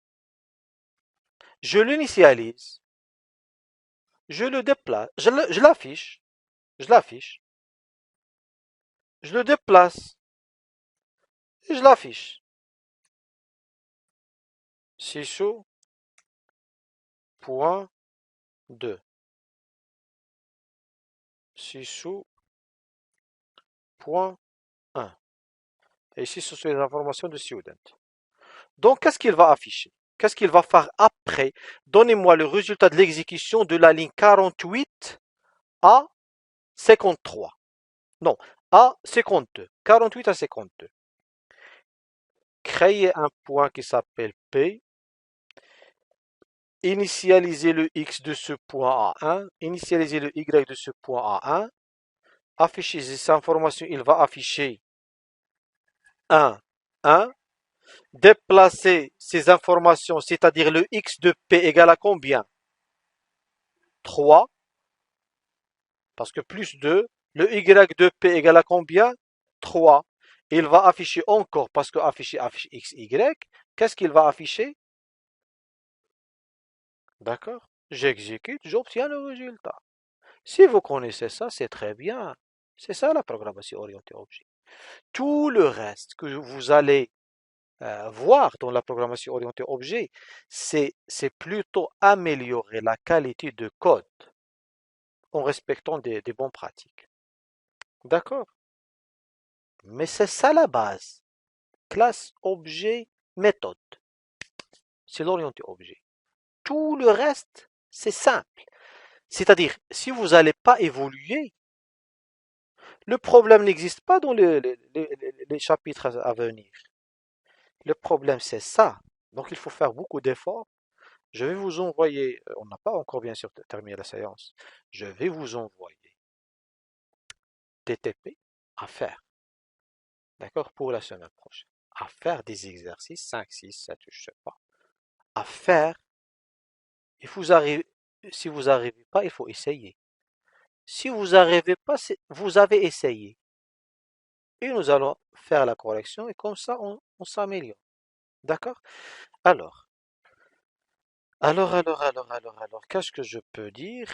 Speaker 1: je l'initialise, je le déplace, je l'affiche, je l'affiche, je le déplace et je l'affiche. 6 sous point 2. 6 sous point 1. Et ici, ce sont les informations de student. Donc, qu'est-ce qu'il va afficher? Qu'est-ce qu'il va faire après? Donnez-moi le résultat de l'exécution de la ligne 48 à 53. Non, à 52. 48 à 52. Créer un point qui s'appelle P. Initialiser le X de ce point à 1. Initialiser le Y de ce point à 1. Afficher ces informations. Il va afficher 1, 1. Déplacer ces informations, c'est-à-dire le X de P égale à combien? 3. Parce que plus 2, le Y de P égale à combien? 3. Il va afficher encore, parce que afficher X, Y. Qu'est-ce qu'il va afficher? D'accord? J'exécute, j'obtiens le résultat. Si vous connaissez ça, c'est très bien. C'est ça la programmation orientée objet. Tout le reste que vous allez voir dans la programmation orientée objet, c'est plutôt améliorer la qualité de code en respectant des bonnes pratiques. D'accord? Mais c'est ça la base. Classe, objet, méthode. C'est l'orienté objet. Tout le reste, c'est simple. C'est-à-dire, si vous n'allez pas évoluer, le problème n'existe pas dans les chapitres à venir. Le problème, c'est ça. Donc, il faut faire beaucoup d'efforts. Je vais vous envoyer, on n'a pas encore bien sûr terminé la séance, je vais vous envoyer des TP à faire, d'accord, pour la semaine prochaine. À faire des exercices, 5, 6, 7, je ne sais pas. À faire, et vous arrivez, si vous n'arrivez pas, il faut essayer. Si vous n'arrivez pas, vous avez essayé. Et nous allons faire la correction et comme ça, on s'améliore. D'accord? Alors, qu'est-ce que je peux dire?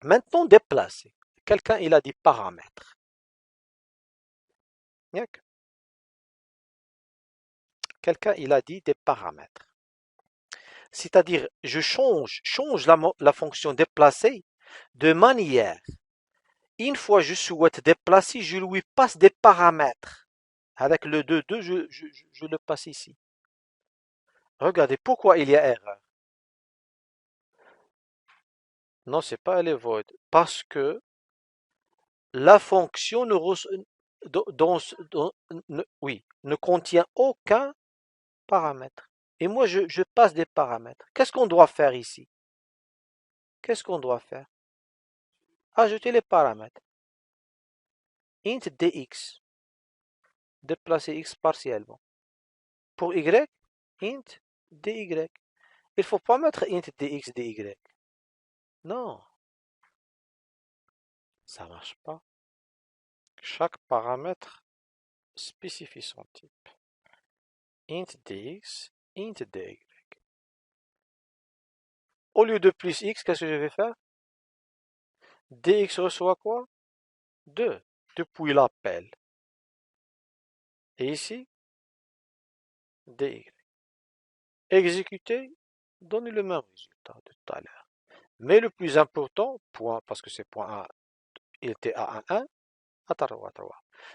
Speaker 1: Maintenant, déplacer. Quelqu'un, il a dit paramètres. Quelqu'un, il a dit des paramètres. C'est-à-dire, je change la fonction déplacer de manière, une fois je souhaite déplacer, je lui passe des paramètres. Avec le 2, je le passe ici. Regardez, pourquoi il y a erreur? Non, c'est pas elle est void. Parce que la fonction oui, ne contient aucun paramètre. Et moi, je passe des paramètres. Qu'est-ce qu'on doit faire ici? Qu'est-ce qu'on doit faire? Ajouter les paramètres. Int dx. Déplacer x partiellement. Pour y, int dy. Il ne faut pas mettre int dx, dy. Non, ça ne marche pas. Chaque paramètre spécifie son type. Int dx, int dy. Au lieu de plus x, qu'est-ce que je vais faire? Dx reçoit quoi? 2, depuis l'appel. Et ici, dy. Exécuter, donner le même résultat de tout à l'heure. Mais le plus important, point, parce que c'est point 1, il était à 1, 1.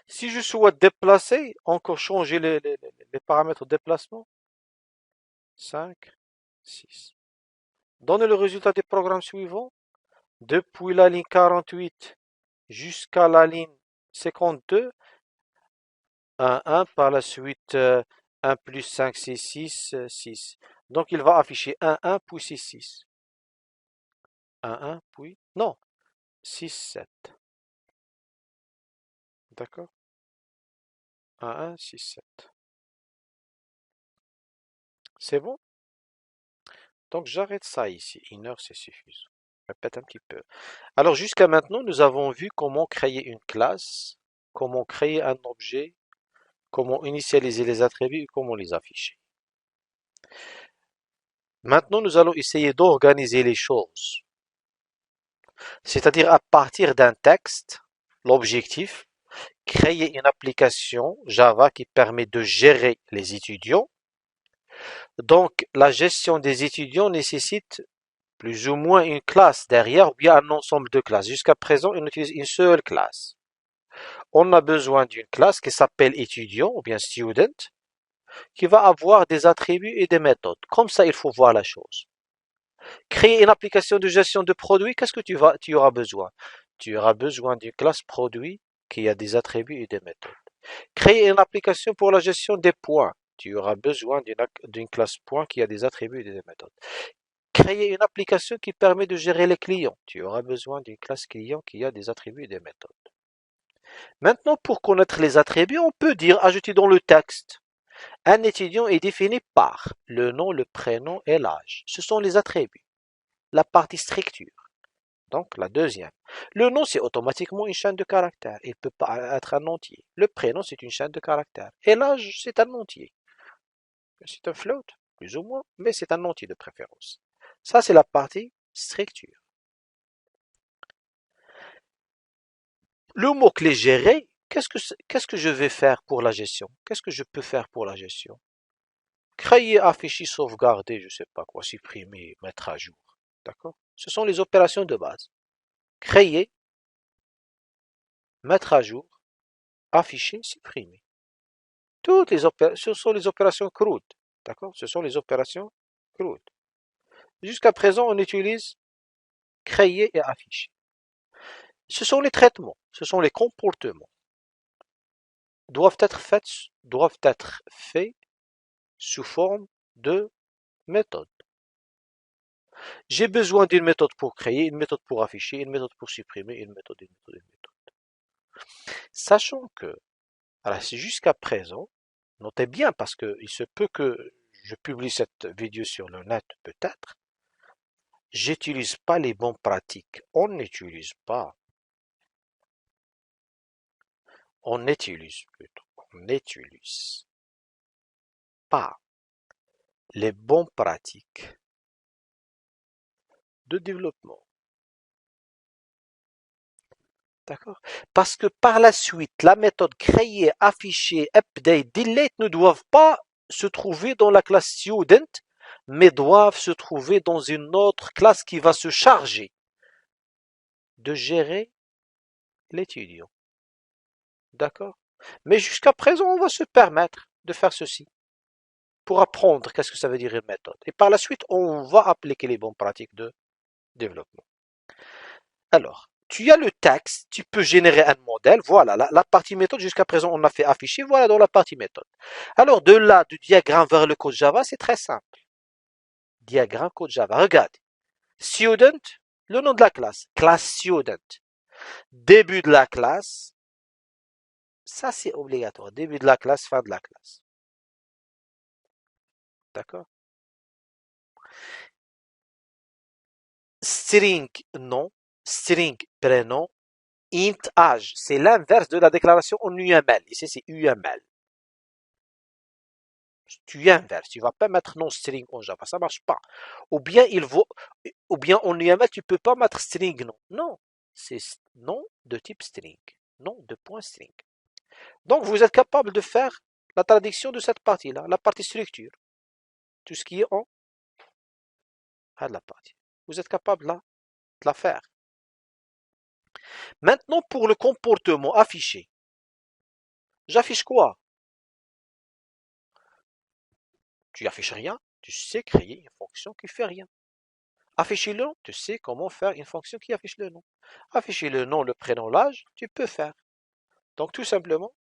Speaker 1: Si je souhaite déplacer, encore changer les paramètres de déplacement, 5, 6. Donner le résultat des programmes suivants, depuis la ligne 48 jusqu'à la ligne 52, 1 par la suite 1 plus 5, c'est 6, 6. Donc il va afficher 1 puis 6, 6. 1 puis, non, 6, 7. D'accord? 1 6, 7. C'est bon? Donc j'arrête ça ici. Une heure, c'est suffisant. Je répète un petit peu. Alors jusqu'à maintenant, nous avons vu comment créer une classe, comment créer un objet, comment initialiser les attributs et comment les afficher. Maintenant, nous allons essayer d'organiser les choses. C'est-à-dire à partir d'un texte, l'objectif, créer une application Java qui permet de gérer les étudiants. Donc, la gestion des étudiants nécessite plus ou moins une classe derrière ou bien un ensemble de classes. Jusqu'à présent, on utilise une seule classe. On a besoin d'une classe qui s'appelle étudiant ou bien student, qui va avoir des attributs et des méthodes. Comme ça, il faut voir la chose. Créer une application de gestion de produits, qu'est-ce que tu auras besoin? Tu auras besoin d'une classe produit qui a des attributs et des méthodes. Créer une application pour la gestion des points. Tu auras besoin d'une classe point qui a des attributs et des méthodes. Créer une application qui permet de gérer les clients. Tu auras besoin d'une classe client qui a des attributs et des méthodes. Maintenant, pour connaître les attributs, on peut dire ajouter dans le texte. Un étudiant est défini par le nom, le prénom et l'âge. Ce sont les attributs. La partie structure. Donc, la deuxième. Le nom, c'est automatiquement une chaîne de caractères. Il peut pas être un entier. Le prénom, c'est une chaîne de caractères. Et l'âge, c'est un entier. C'est un float, plus ou moins, mais c'est un entier de préférence. Ça, c'est la partie structure. Le mot-clé gérer, qu'est-ce que je vais faire pour la gestion? Qu'est-ce que je peux faire pour la gestion? Créer, afficher, sauvegarder, je ne sais pas quoi, supprimer, mettre à jour. D'accord? Ce sont les opérations de base. Créer, mettre à jour, afficher, supprimer. Ce sont les opérations CRUD. D'accord? Ce sont les opérations CRUD. Jusqu'à présent, on utilise créer et afficher. Ce sont les traitements, ce sont les comportements. Doivent être faits sous forme de méthode. J'ai besoin d'une méthode pour créer, une méthode pour afficher, une méthode pour supprimer, une méthode, une méthode, une méthode. Sachant que, jusqu'à présent, notez bien parce qu'il se peut que je publie cette vidéo sur le net peut-être, j'utilise pas les bonnes pratiques. On n'utilise pas. On n'utilise pas les bonnes pratiques de développement. D'accord? Parce que par la suite, la méthode créer, afficher, update, delete ne doivent pas se trouver dans la classe student, mais doivent se trouver dans une autre classe qui va se charger de gérer l'étudiant. D'accord? Mais jusqu'à présent, on va se permettre de faire ceci pour apprendre qu'est-ce que ça veut dire une méthode. Et par la suite, on va appliquer les bonnes pratiques de développement. Alors, tu as le texte, tu peux générer un modèle, voilà, la partie méthode, jusqu'à présent on a fait afficher, voilà dans la partie méthode. Alors de là, du diagramme vers le code Java, c'est très simple. Diagramme code Java, regarde. Student, le nom de la classe student. Début de la classe, ça c'est obligatoire, début de la classe, fin de la classe. D'accord? String nom, string prénom, int âge, c'est l'inverse de la déclaration en UML. Ici, c'est UML. Tu inverses, tu vas pas mettre non string en Java, ça marche pas. Ou bien ou bien en UML, tu peux pas mettre string non. Non, c'est non de type string, non de point string. Donc, vous êtes capable de faire la traduction de cette partie-là, la partie structure. Tout ce qui est en à la partie. Vous êtes capable là de la faire. Maintenant, pour le comportement affiché, j'affiche quoi? Tu affiches rien, tu sais créer une fonction qui fait rien. Afficher le nom, tu sais comment faire une fonction qui affiche le nom. Afficher le nom, le prénom, l'âge, tu peux faire. Donc tout simplement,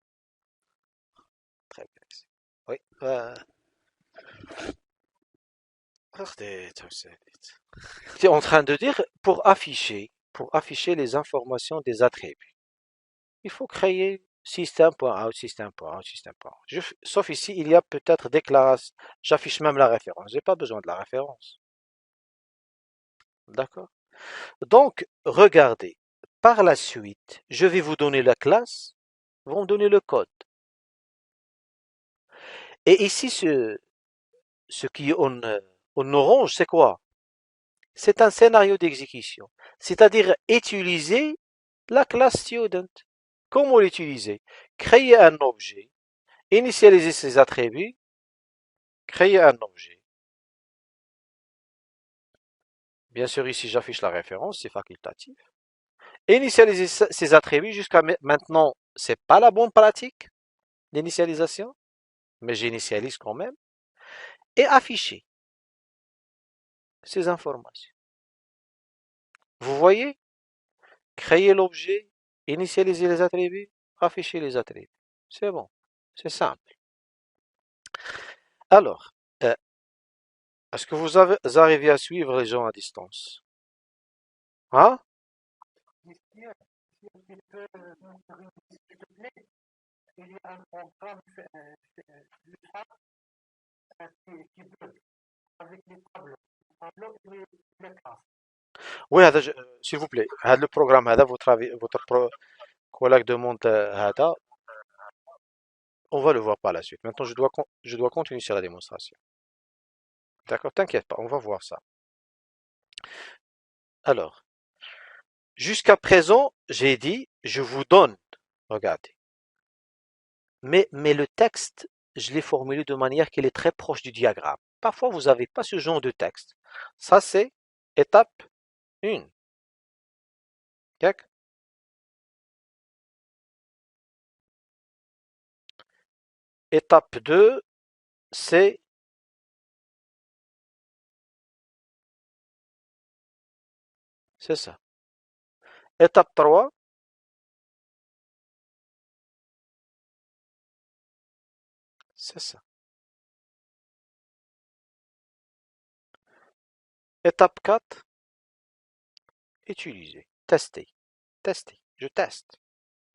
Speaker 1: très bien. Oui. Tu es en train de dire pour afficher les informations des attributs, il faut créer système.out, système.out, système.out. Sauf ici, il y a peut-être déclaration. J'affiche même la référence. J'ai pas besoin de la référence. D'accord? Donc, regardez. Par la suite, je vais vous donner la classe, vous me donnez le code. Et ici, ce qui est en orange, c'est quoi? C'est un scénario d'exécution. C'est-à-dire utiliser la classe student. Comment l'utiliser? Créer un objet, initialiser ses attributs, créer un objet. Bien sûr, ici, j'affiche la référence, c'est facultatif. Initialiser ses attributs jusqu'à maintenant, c'est pas la bonne pratique d'initialisation, mais j'initialise quand même. Et afficher ces informations. Vous voyez? Créer l'objet, initialiser les attributs, afficher les attributs. C'est bon, c'est simple. Alors, euh, est-ce que vous arrivez à suivre les gens à distance? Hein?
Speaker 2: Monsieur, si tu peux m'ouvrir, s'il te plaît, il y a un programme, le chat, qui bug avec les tableaux et les classes.
Speaker 1: Oui, s'il vous plaît, le programme, votre collègue demande هذا, on va le voir par la suite. Maintenant, je dois continuer sur la démonstration. D'accord, t'inquiète pas, on va voir ça. Alors, jusqu'à présent, j'ai dit, je vous donne, regardez. Mais le texte, je l'ai formulé de manière qu'il est très proche du diagramme. Parfois, vous n'avez pas ce genre de texte. Ça, c'est étape 1. Étape 2, c'est ça. Étape 3, c'est ça. Étape 4, utiliser, tester, tester. Je teste.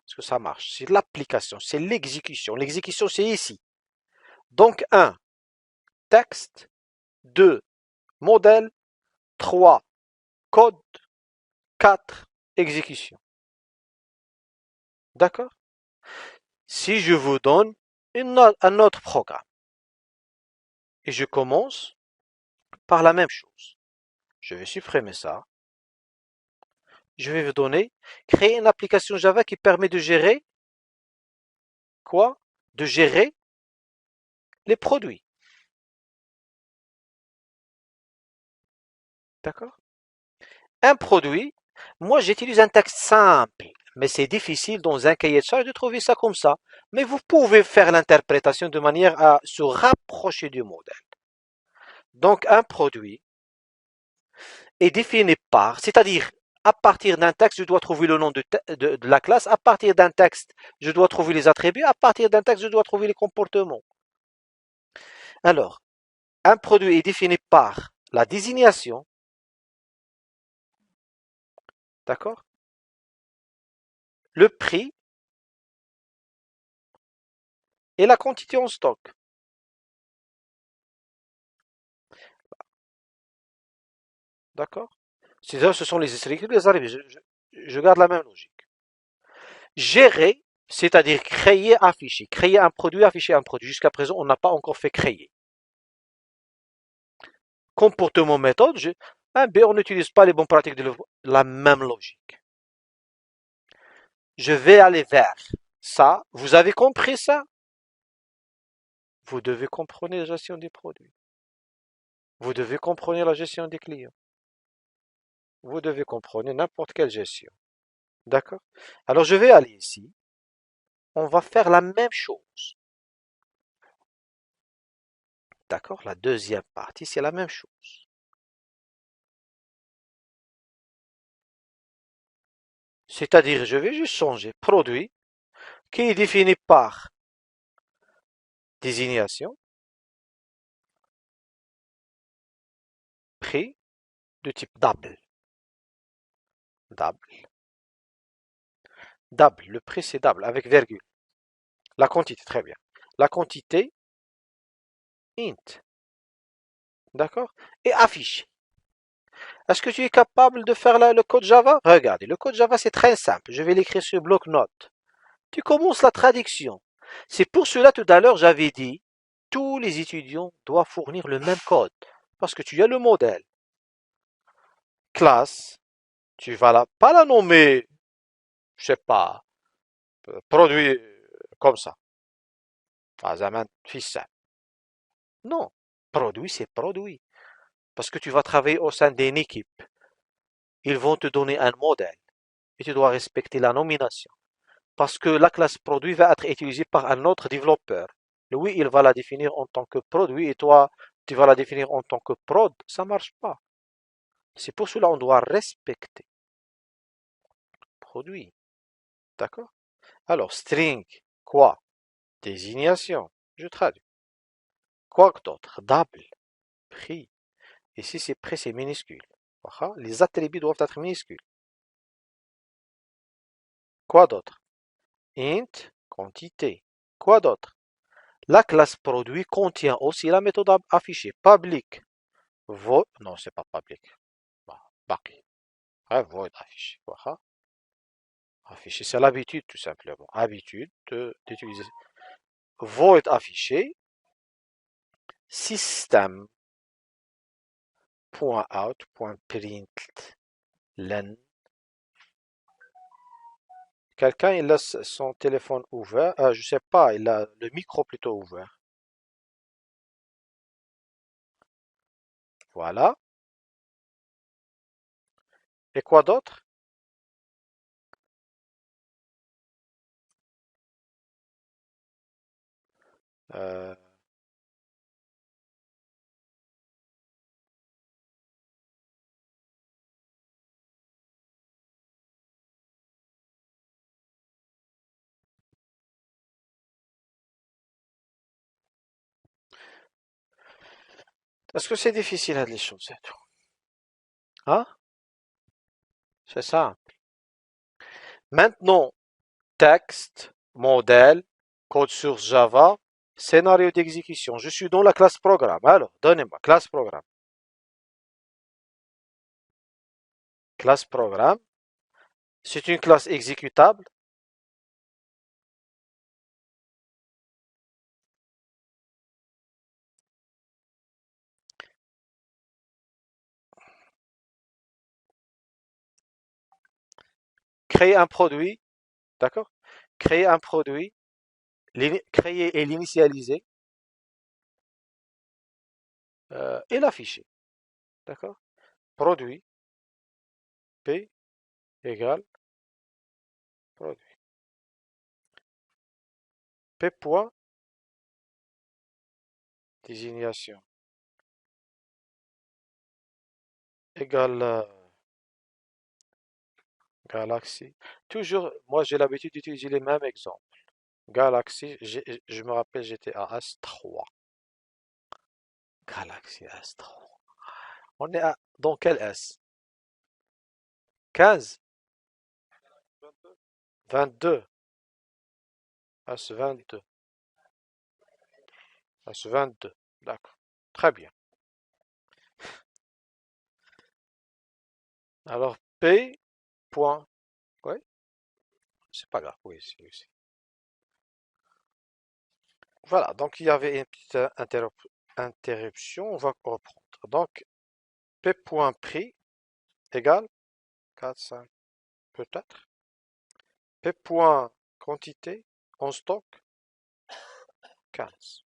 Speaker 1: Est-ce que ça marche? C'est l'application, c'est l'exécution. L'exécution, c'est ici. Donc 1, texte. 2, modèle. 3, code. 4, exécution. D'accord? Si je vous donne un autre programme et je commence par la même chose, je vais supprimer ça. Je vais vous donner, créer une application Java qui permet de gérer quoi? De gérer les produits. D'accord? Un produit, moi j'utilise un texte simple, mais c'est difficile dans un cahier de charge de trouver ça comme ça. Mais vous pouvez faire l'interprétation de manière à se rapprocher du modèle. Donc un produit est défini par, c'est-à-dire à partir d'un texte, je dois trouver le nom de la classe, à partir d'un texte, je dois trouver les attributs, à partir d'un texte, je dois trouver les comportements. Alors, un produit est défini par la désignation, d'accord? Le prix et la quantité en stock. D'accord? Ce sont les stricts, les arrivés. Je garde la même logique. Gérer, c'est-à-dire créer, afficher. Créer un produit, afficher un produit. Jusqu'à présent, on n'a pas encore fait créer. Comportement méthode, on n'utilise pas les bonnes pratiques de la même logique. Je vais aller vers ça. Vous avez compris ça? Vous devez comprendre la gestion des produits. Vous devez comprendre la gestion des clients. Vous devez comprendre n'importe quelle gestion. D'accord? Alors je vais aller ici. On va faire la même chose. D'accord? La deuxième partie, c'est la même chose. C'est-à-dire, je vais juste changer produit qui est défini par désignation, prix de type double. Double. Double. Le prix, c'est double avec virgule. La quantité, très bien. La quantité, int. D'accord? Et affiche. Est-ce que tu es capable de faire le code Java? Regardez, le code Java c'est très simple. Je vais l'écrire sur bloc-notes. Tu commences la traduction. C'est pour cela tout à l'heure j'avais dit, tous les étudiants doivent fournir le même code. Parce que tu as le modèle. Classe, tu vas pas la nommer, je sais pas, produit comme ça. Ah, zaman, fils ça. Non, produit c'est produit. Parce que tu vas travailler au sein d'une équipe. Ils vont te donner un modèle et tu dois respecter la nomination. Parce que la classe produit va être utilisée par un autre développeur. Lui, il va la définir en tant que produit et toi, tu vas la définir en tant que prod. Ça marche pas. C'est pour cela qu'on doit respecter produit. D'accord? Alors, string, quoi? Désignation. Je traduis. Quoi d'autre? Double, prix. Ici, c'est prix, c'est minuscule. Les attributs doivent être minuscules. Quoi d'autre? Int, quantité. Quoi d'autre? La classe produit contient aussi la méthode affichée. Public. Non, c'est pas public. Bah, public. Ouais, void affiché. Voilà. Affiché, c'est l'habitude tout simplement. Habitude d'utiliser. Void affiché. System.out.println. Quelqu'un, il laisse son téléphone ouvert. Je sais pas, il a le micro plutôt ouvert. Voilà. Et quoi d'autre? Euh, Est-ce que c'est difficile à les choses? Hein? C'est ça. Maintenant, texte, modèle, code source Java, scénario d'exécution. Je suis dans la classe programme. Alors, donnez-moi classe programme. Classe programme. C'est une classe exécutable. Créer un produit. D'accord? Créer un produit. Créer et l'initialiser. Et l'afficher. D'accord? Produit. P égale produit. P point désignation égale Galaxy. Toujours, moi j'ai l'habitude d'utiliser les mêmes exemples. Galaxy, je me rappelle, j'étais à S3. Galaxy S3. On est dans quel S? 15? 22? S22. S22. D'accord. Très bien. Alors, P. Point. Oui, c'est pas grave. Oui, c'est. Voilà. Donc, il y avait une petite interruption. On va reprendre. Donc, P. Point prix égale 4, 5, peut-être. P. Point quantité en stock 15.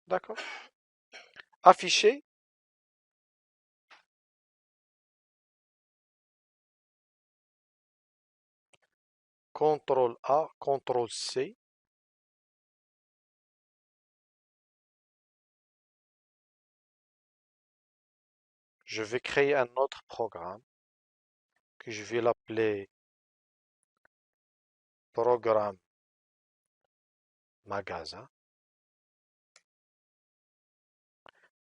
Speaker 1: D'accord. Affiché. CTRL A, CTRL C. Je vais créer un autre programme que je vais l'appeler programme magasin.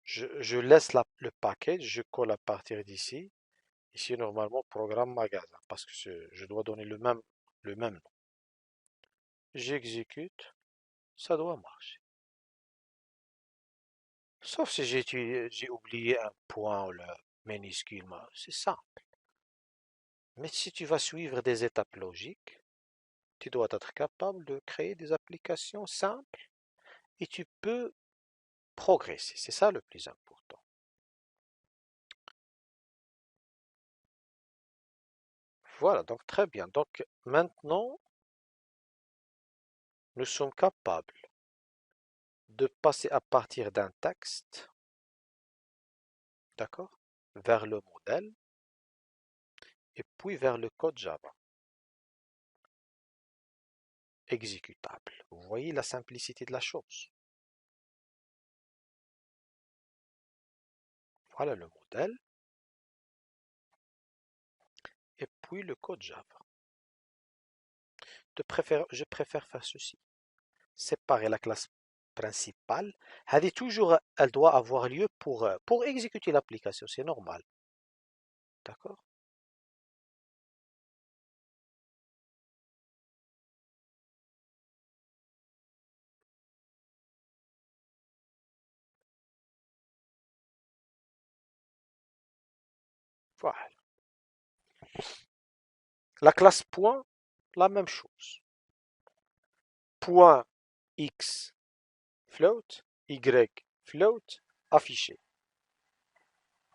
Speaker 1: Je laisse le package, je colle à partir d'ici. Ici, normalement, programme magasin, parce que je dois donner le même nom. J'exécute, ça doit marcher. Sauf si j'ai oublié un point ou le minuscule, c'est simple. Mais si tu vas suivre des étapes logiques, tu dois être capable de créer des applications simples et tu peux progresser. C'est ça le plus important. Voilà, donc très bien. Donc maintenant, nous sommes capables de passer à partir d'un texte, d'accord, vers le modèle et puis vers le code Java exécutable. Vous voyez la simplicité de la chose. Voilà le modèle et puis le code Java. Je préfère faire ceci. Séparer la classe principale. Elle doit avoir lieu pour exécuter l'application. C'est normal. D'accord? Voilà. La classe point, la même chose. Point X float, Y float, affiché.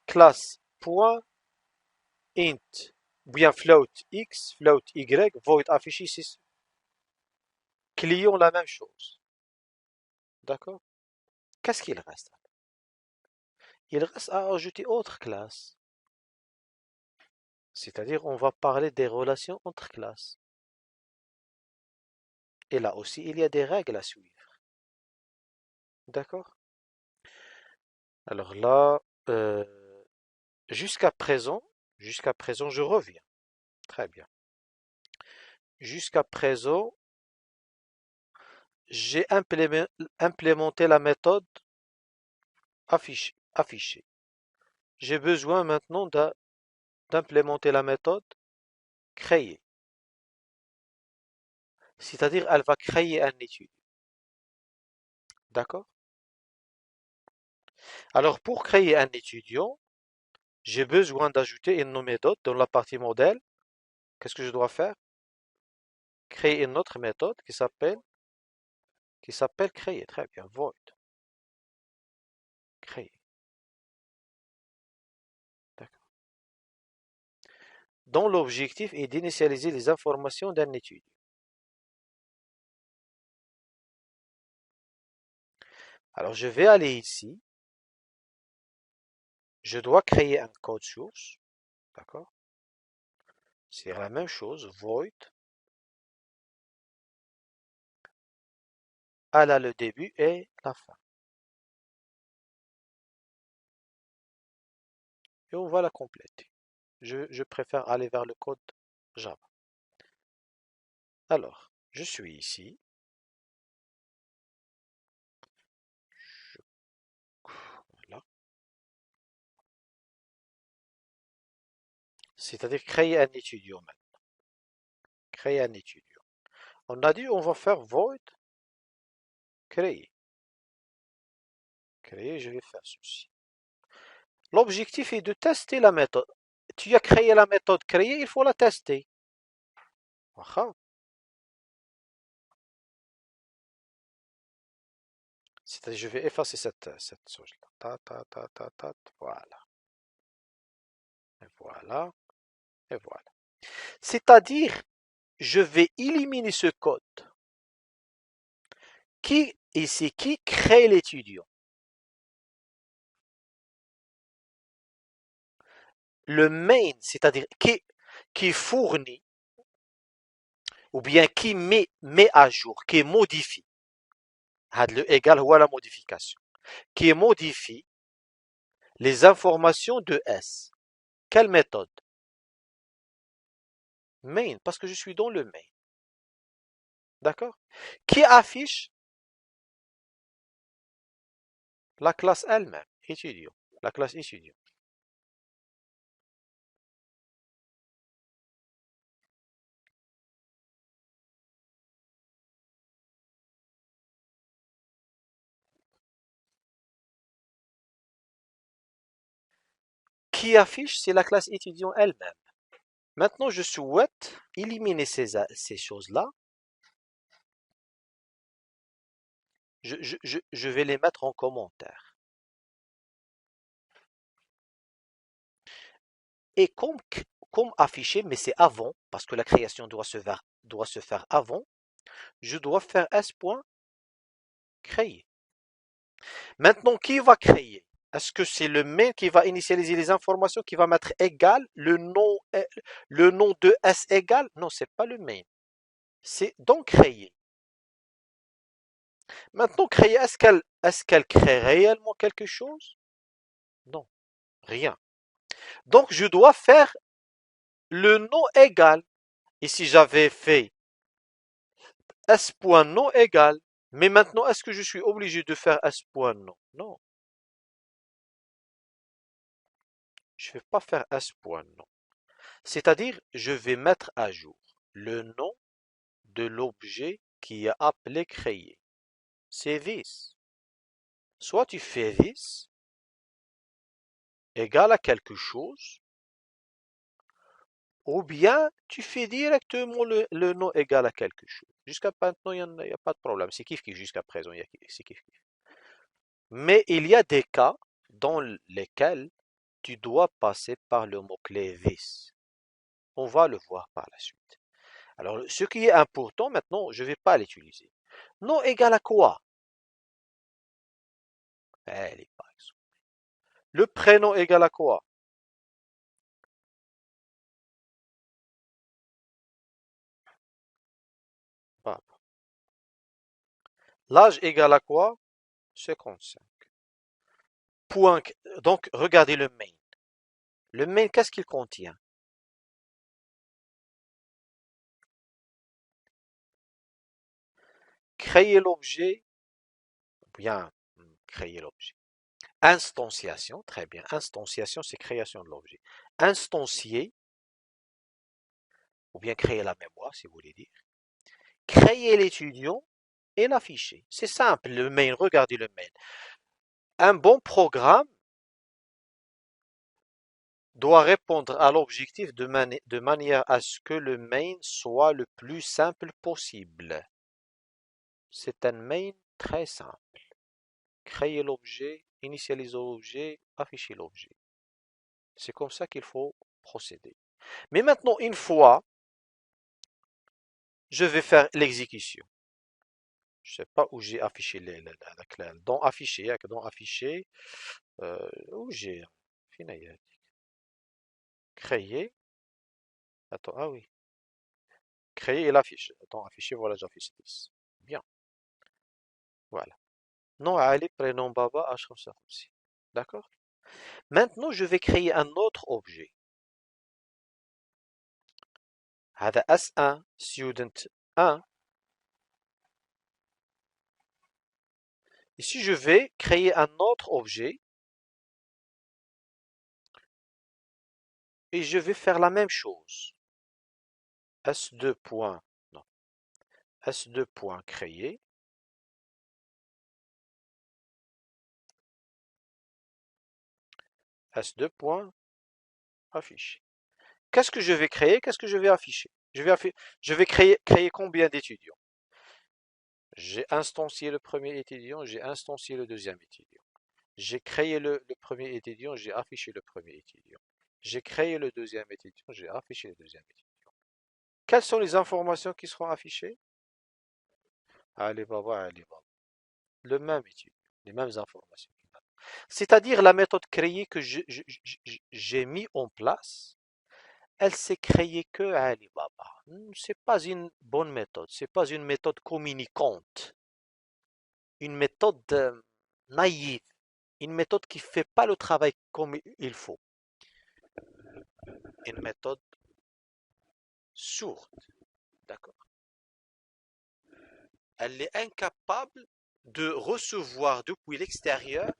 Speaker 1: Classe point int, ou bien float X, float Y, void affiché, c'est client la même chose. D'accord? Qu'est-ce qu'il reste? Il reste à ajouter autre classe. C'est-à-dire, on va parler des relations entre classes. Et là aussi, il y a des règles à suivre. D'accord? Alors là, euh, jusqu'à présent, jusqu'à présent, je reviens. Très bien. Jusqu'à présent, j'ai implémenté la méthode affichée. J'ai besoin maintenant d'implémenter la méthode créer. C'est-à-dire, elle va créer un étude. D'accord? Alors, pour créer un étudiant, j'ai besoin d'ajouter une méthode dans la partie modèle. Qu'est-ce que je dois faire? Créer une autre méthode qui s'appelle créer. Très bien, void. Créer. D'accord. Dont l'objectif est d'initialiser les informations d'un étudiant. Alors, je vais aller ici. Je dois créer un code source. D'accord? C'est la même chose, void. Elle a le début et la fin. Et on va la compléter. Je préfère aller vers le code Java. Alors, je suis ici. Voilà. C'est-à-dire créer un étudiant maintenant. Créer un étudiant. On a dit on va faire void créer. Créer, je vais faire ceci. L'objectif est de tester la méthode. Tu as créé la méthode créer, il faut la tester. Voilà. C'est-à-dire, je vais effacer cette chose-là. Voilà. Et voilà. Et voilà. C'est-à-dire, je vais éliminer ce code. Qui crée l'étudiant? Le main, c'est-à-dire qui fournit, ou bien qui met à jour, qui modifie. Le égal ou la modification. Qui modifie les informations de S. Quelle méthode? Main, parce que je suis dans le main. D'accord? Qui affiche la classe elle-même, étudiant. La classe étudiant. qui affiche, c'est la classe étudiant elle-même. Maintenant, je souhaite éliminer ces choses-là. Je vais les mettre en commentaire. Et comme affiché, mais c'est avant, parce que la création doit se faire avant, je dois faire s.créer. Maintenant, qui va créer? Est-ce que c'est le main qui va initialiser les informations, qui va mettre égal, le nom de s égal? Non, c'est pas le main. C'est donc créer. Maintenant, créer, est-ce qu'elle crée réellement quelque chose? Non, rien. Donc, je dois faire le nom égal. Et si j'avais fait s.nom égal, mais maintenant, est-ce que je suis obligé de faire s.nom? Non, je ne vais pas faire s.nom. C'est-à-dire, je vais mettre à jour le nom de l'objet qui est appelé créer. C'est this. Soit tu fais this égal à quelque chose, ou bien tu fais directement le nom égal à quelque chose. Jusqu'à maintenant, il n'y a pas de problème. C'est kiff kiff jusqu'à présent. C'est kiff kiff. Mais il y a des cas dans lesquels tu dois passer par le mot-clé this. On va le voir par la suite. Alors, ce qui est important maintenant, je ne vais pas l'utiliser. Nom égal à quoi? Allez, par exemple. Le prénom égal à quoi? Bah, l'âge égal à quoi? 55. Point. Donc, regardez le main. Le main, qu'est-ce qu'il contient? Créer l'objet, bien, créer l'objet. Instantiation, très bien. Instantiation, c'est création de l'objet. Instancier, ou bien créer la mémoire, si vous voulez dire. Créer l'étudiant et l'afficher. C'est simple, le main, regardez le main. Un bon programme doit répondre à l'objectif de manière à ce que le main soit le plus simple possible. C'est un main très simple. Créer l'objet, initialiser l'objet, afficher l'objet. C'est comme ça qu'il faut procéder. Mais maintenant, une fois, je vais faire l'exécution. Je ne sais pas où j'ai affiché la clé. Dans afficher, dans afficher, où j'ai créer. Attends, ah oui. Créer et l'afficher. Attends, afficher, voilà, j'affiche 10. Bien, voilà. Nom Ali, prénom Baba, Ashraf Sahoussi. D'accord? Maintenant, je vais créer un autre objet. هذا S1 student 1. Ici, je vais créer un autre objet et je vais faire la même chose. S2 point, non, S2 point créer. S2 point afficher. Qu'est-ce que je vais créer? Qu'est-ce que je vais afficher? Je vais créer combien d'étudiants? J'ai instancié le premier étudiant, j'ai instancié le deuxième étudiant. J'ai créé le premier étudiant, j'ai affiché le premier étudiant. J'ai créé le deuxième étudiant, j'ai affiché le deuxième étudiant. Quelles sont les informations qui seront affichées? Alibaba, Alibaba. Le même étudiant, les mêmes informations. C'est-à-dire la méthode créée que j'ai mis en place, elle s'est créée que à Alibaba. C'est pas une bonne méthode, c'est pas une méthode communicante, une méthode naïve, une méthode qui fait pas le travail comme il faut, une méthode sourde, d'accord? Elle est incapable de recevoir depuis l'extérieur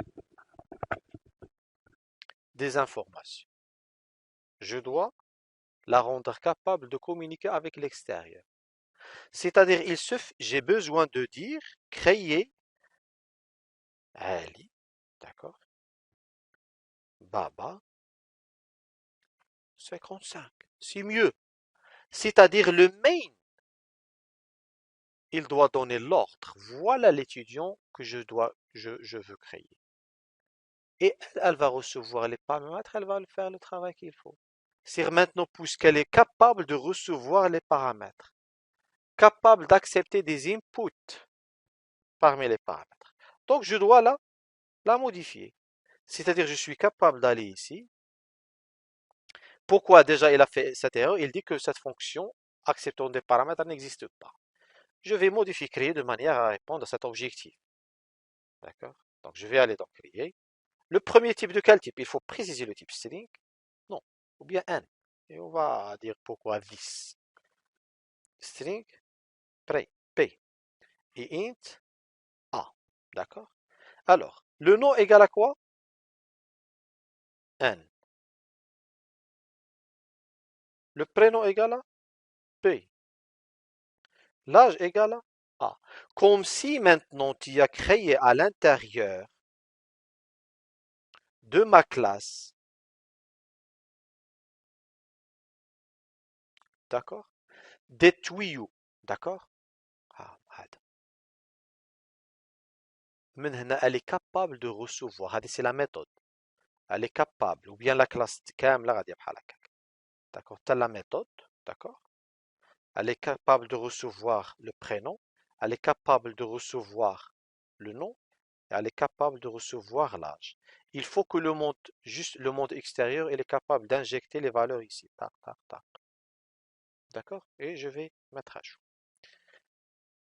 Speaker 1: des informations. Je dois la rendre capable de communiquer avec l'extérieur. C'est-à-dire, j'ai besoin de dire créer Ali, d'accord, Baba, 55. C'est mieux. C'est-à-dire le main, il doit donner l'ordre. Voilà l'étudiant que je veux créer. Et elle va recevoir les paramètres, elle va faire le travail qu'il faut. C'est maintenant, puisqu'elle est capable de recevoir les paramètres, capable d'accepter des inputs parmi les paramètres. Donc, je dois la modifier. C'est-à-dire, je suis capable d'aller ici. Pourquoi déjà il a fait cette erreur? Il dit que cette fonction, acceptant des paramètres, n'existe pas. Je vais modifier créer de manière à répondre à cet objectif. D'accord? Donc, je vais aller dans créer. Le premier type de quel type? Il faut préciser le type string. Non. Ou bien n. Et on va dire pourquoi this. String, p. Et int, a. D'accord? Alors, le nom égale à quoi? N. Le prénom égale à p. L'âge égale à a. Comme si maintenant tu as créé à l'intérieur de ma classe, d'accord? Des tuyaux, d'accord? Ah, elle est capable de recevoir. C'est la méthode. Elle est capable. Ou bien la classe كاملة غادي بحال هكاك. D'accord? T'as la méthode, d'accord? Elle est capable de recevoir le prénom. Elle est capable de recevoir le nom. Elle est capable de recevoir l'âge. Il faut que juste le monde extérieur, il est capable d'injecter les valeurs ici. Tac, tac, tac. D'accord? Et je vais mettre à jour.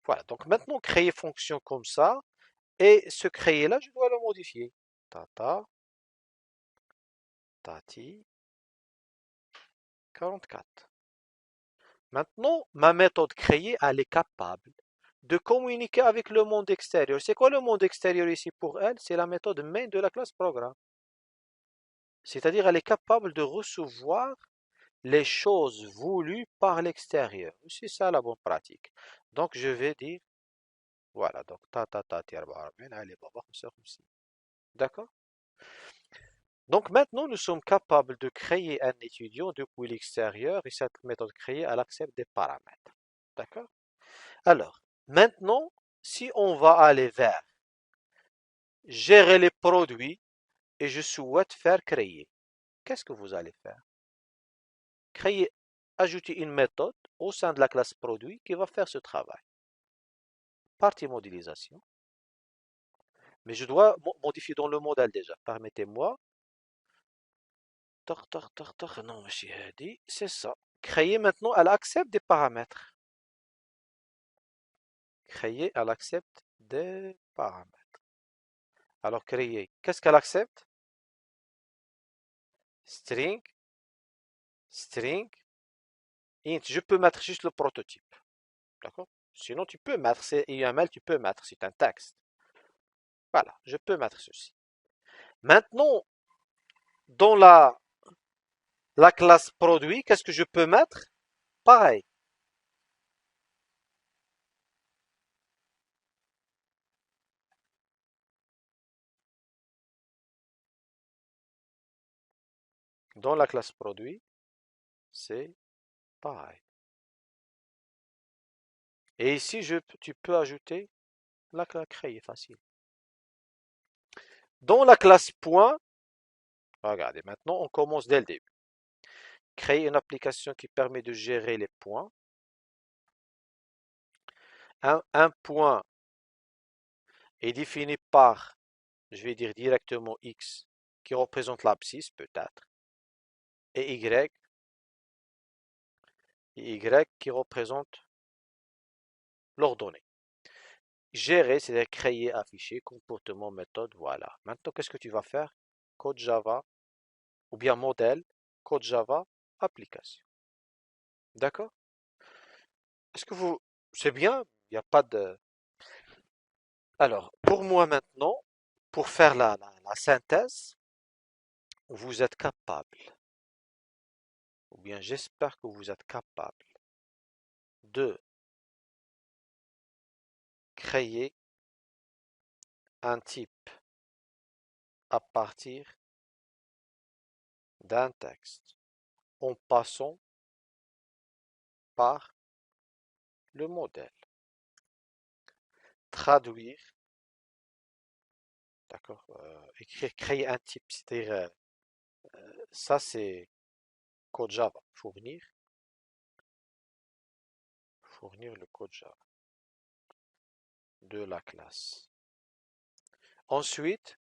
Speaker 1: Voilà. Donc maintenant, créer fonction comme ça. Et ce créer là, je dois le modifier. Tata, tati, 44. Maintenant, ma méthode créée, elle est capable de communiquer avec le monde extérieur. C'est quoi le monde extérieur ici pour elle? C'est la méthode main de la classe programme. C'est-à-dire, elle est capable de recevoir les choses voulues par l'extérieur. C'est ça la bonne pratique. Donc, je vais dire, voilà, donc, allez, baba, comme ça. D'accord? Donc, maintenant, nous sommes capables de créer un étudiant depuis l'extérieur et cette méthode créée, elle accepte des paramètres. D'accord? Alors, maintenant, si on va aller vers gérer les produits et je souhaite faire créer, qu'est-ce que vous allez faire? Créer, ajouter une méthode au sein de la classe produit qui va faire ce travail. Partie modélisation. Mais je dois modifier dans le modèle déjà. Permettez-moi. Non, monsieur Hadi, c'est ça. Créer maintenant, elle accepte des paramètres. Créer, elle accepte des paramètres. Alors, créer, qu'est-ce qu'elle accepte? String, string, int. Je peux mettre juste le prototype. D'accord? Sinon, tu peux mettre, c'est UML, tu peux mettre, c'est un texte. Voilà, je peux mettre ceci. Maintenant, dans la classe produit, qu'est-ce que je peux mettre? Pareil. Dans la classe produit, c'est pareil. Et ici, tu peux ajouter la créer facile. Dans la classe point, regardez, maintenant on commence dès le début. Créer une application qui permet de gérer les points. Un point est défini par, je vais dire directement X, qui représente l'abscisse peut-être, et Y qui représente l'ordonnée. Gérer, c'est-à-dire créer, afficher, comportement, méthode, voilà. Maintenant, qu'est-ce que tu vas faire? Code Java, ou bien modèle, code Java, application. D'accord? Est-ce que vous... C'est bien, il n'y a pas de... Alors, pour moi maintenant, pour faire la synthèse, vous êtes capable, ou bien j'espère que vous êtes capable de créer un type à partir d'un texte. en passant par le modèle. Traduire, d'accord, écrire, créer un type, c'est-à-dire, ça c'est code Java, fournir le code Java de la classe. Ensuite,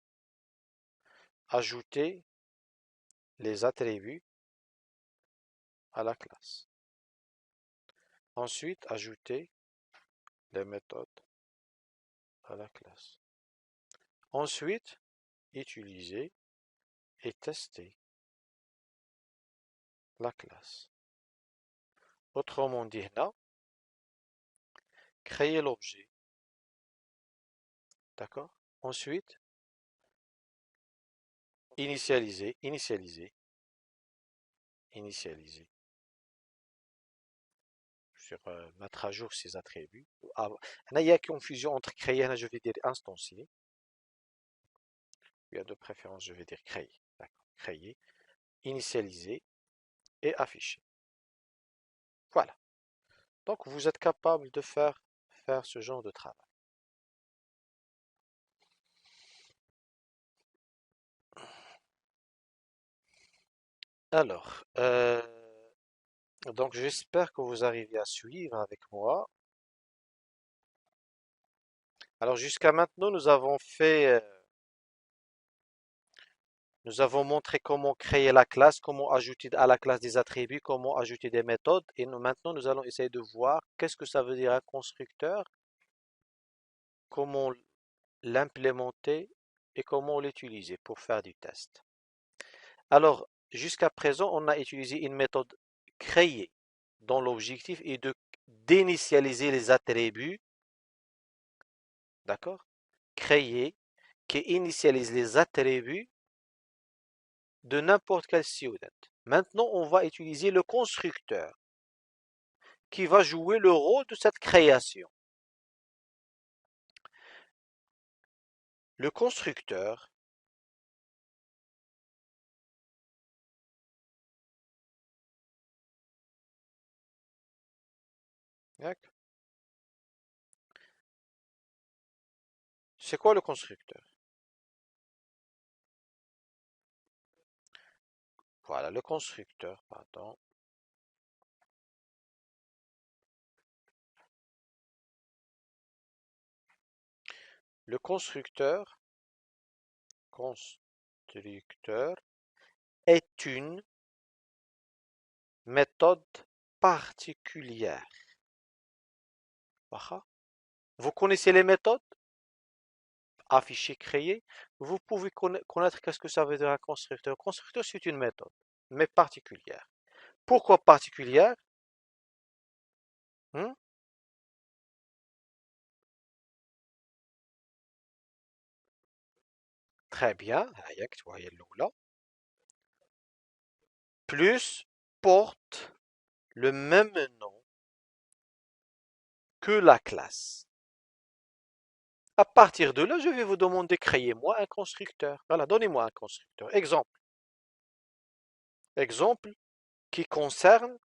Speaker 1: ajouter les attributs à la classe. Ensuite, ajouter les méthodes à la classe. Ensuite, utiliser et tester la classe. Autrement dit, là, créer l'objet. D'accord? Ensuite, initialiser. Sur mettre à jour ces attributs. Ah, là, il y a confusion entre créer, là, je vais dire instancier. Il y a de préférence, je vais dire créer. D'accord. Créer, initialiser et afficher. Voilà. Donc, vous êtes capable de faire ce genre de travail. Alors, donc j'espère que vous arrivez à suivre avec moi. Alors, jusqu'à maintenant, nous avons montré comment créer la classe, comment ajouter à la classe des attributs, comment ajouter des méthodes. Et maintenant, nous allons essayer de voir qu'est-ce que ça veut dire un constructeur, comment l'implémenter et comment l'utiliser pour faire du test. Alors, jusqu'à présent, on a utilisé une méthode créée dont l'objectif est d'initialiser les attributs, d'accord? Créer qui initialise les attributs de n'importe quel student. Maintenant, on va utiliser le constructeur qui va jouer le rôle de cette création. Le constructeur c'est quoi le constructeur? Voilà, le constructeur, pardon. Le constructeur est une méthode particulière. Vous connaissez les méthodes? Afficher, créer. Vous pouvez connaître qu'est-ce que ça veut dire un constructeur. Un constructeur, c'est une méthode, mais particulière. Pourquoi particulière? Hmm? Très bien. Plus porte le même nom que la classe. À partir de là, je vais vous demander créez-moi un constructeur. Voilà, donnez-moi un constructeur. Exemple qui concerne,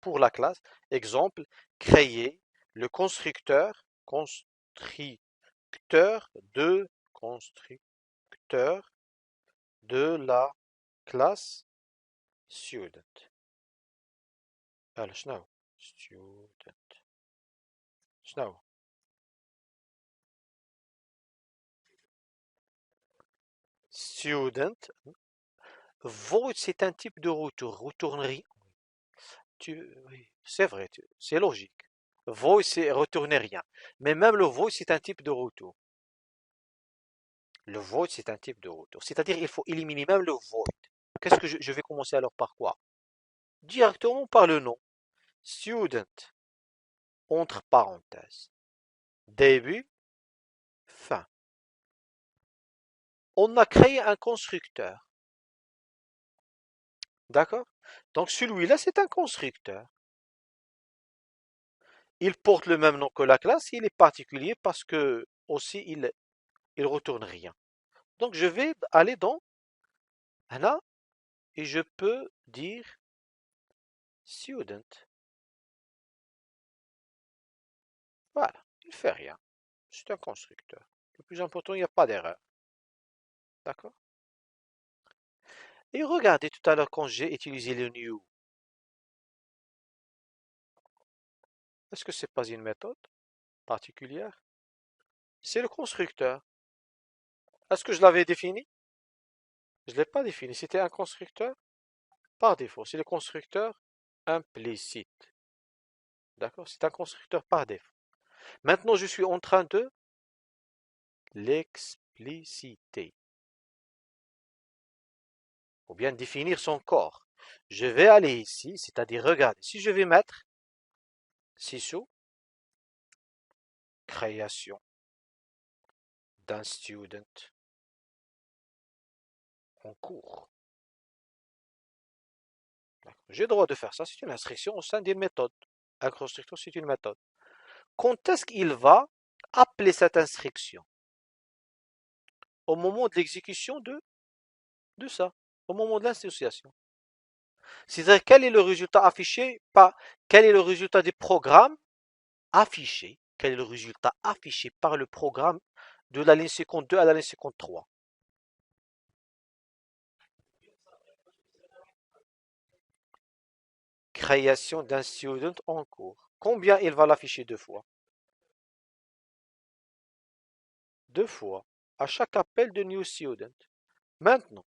Speaker 1: pour la classe, exemple, créer le constructeur de la classe student. Alors, شنو student void c'est un type de retour retournerie. Oui, c'est vrai, c'est logique. Void c'est retourner rien, mais même le void c'est un type de retour. Le void c'est un type de retour, c'est-à-dire il faut éliminer même le void. Qu'est-ce que je vais commencer alors par quoi? Directement par le nom. Student, entre parenthèses. Début, fin. On a créé un constructeur. D'accord? Donc celui-là, c'est un constructeur. Il porte le même nom que la classe, il est particulier parce que aussi il retourne rien. Donc je vais aller dans là, et je peux dire student. Voilà, il ne fait rien. C'est un constructeur. Le plus important, il n'y a pas d'erreur. D'accord? Et regardez tout à l'heure quand j'ai utilisé le new. Est-ce que c'est pas une méthode particulière? C'est le constructeur. Est-ce que je l'avais défini? Je ne l'ai pas défini. C'était un constructeur par défaut. C'est le constructeur implicite. D'accord? C'est un constructeur par défaut. Maintenant, je suis en train de l'expliciter. Ou bien définir son corps. Je vais aller ici, c'est-à-dire, regardez, si je vais mettre sous création d'un student en cours. J'ai le droit de faire ça, c'est une instruction au sein d'une méthode. Un constructeur, c'est une méthode. Quand est-ce qu'il va appeler cette instruction? Au moment de l'exécution de ça, au moment de l'association. C'est-à-dire quel est le résultat affiché, pas quel est le résultat du programme affiché, quel est le résultat affiché par le programme de la ligne 52 à la ligne 53. Création d'un student en cours. Combien il va l'afficher deux fois? Deux fois. À chaque appel de new student. Maintenant,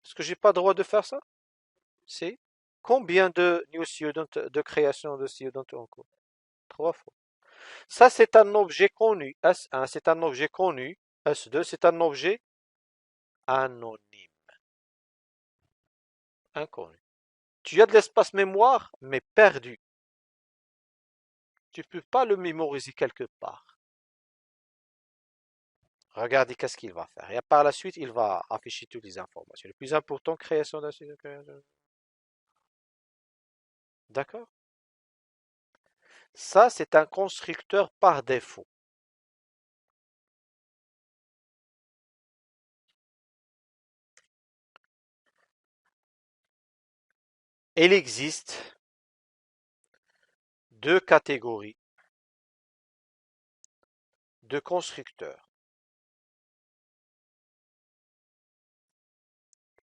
Speaker 1: est-ce que j'ai pas le droit de faire ça? C'est combien de new student, de création de student en cours? Trois fois. Ça, c'est un objet connu. S1, c'est un objet connu. S2, c'est un objet anonyme. Inconnu. Tu as de l'espace mémoire, mais perdu. Tu ne peux pas le mémoriser quelque part. Regardez qu'est-ce qu'il va faire. Et par la suite, il va afficher toutes les informations. Le plus important, création d'un site. D'accord? Ça, c'est un constructeur par défaut. Il existe deux catégories de constructeurs.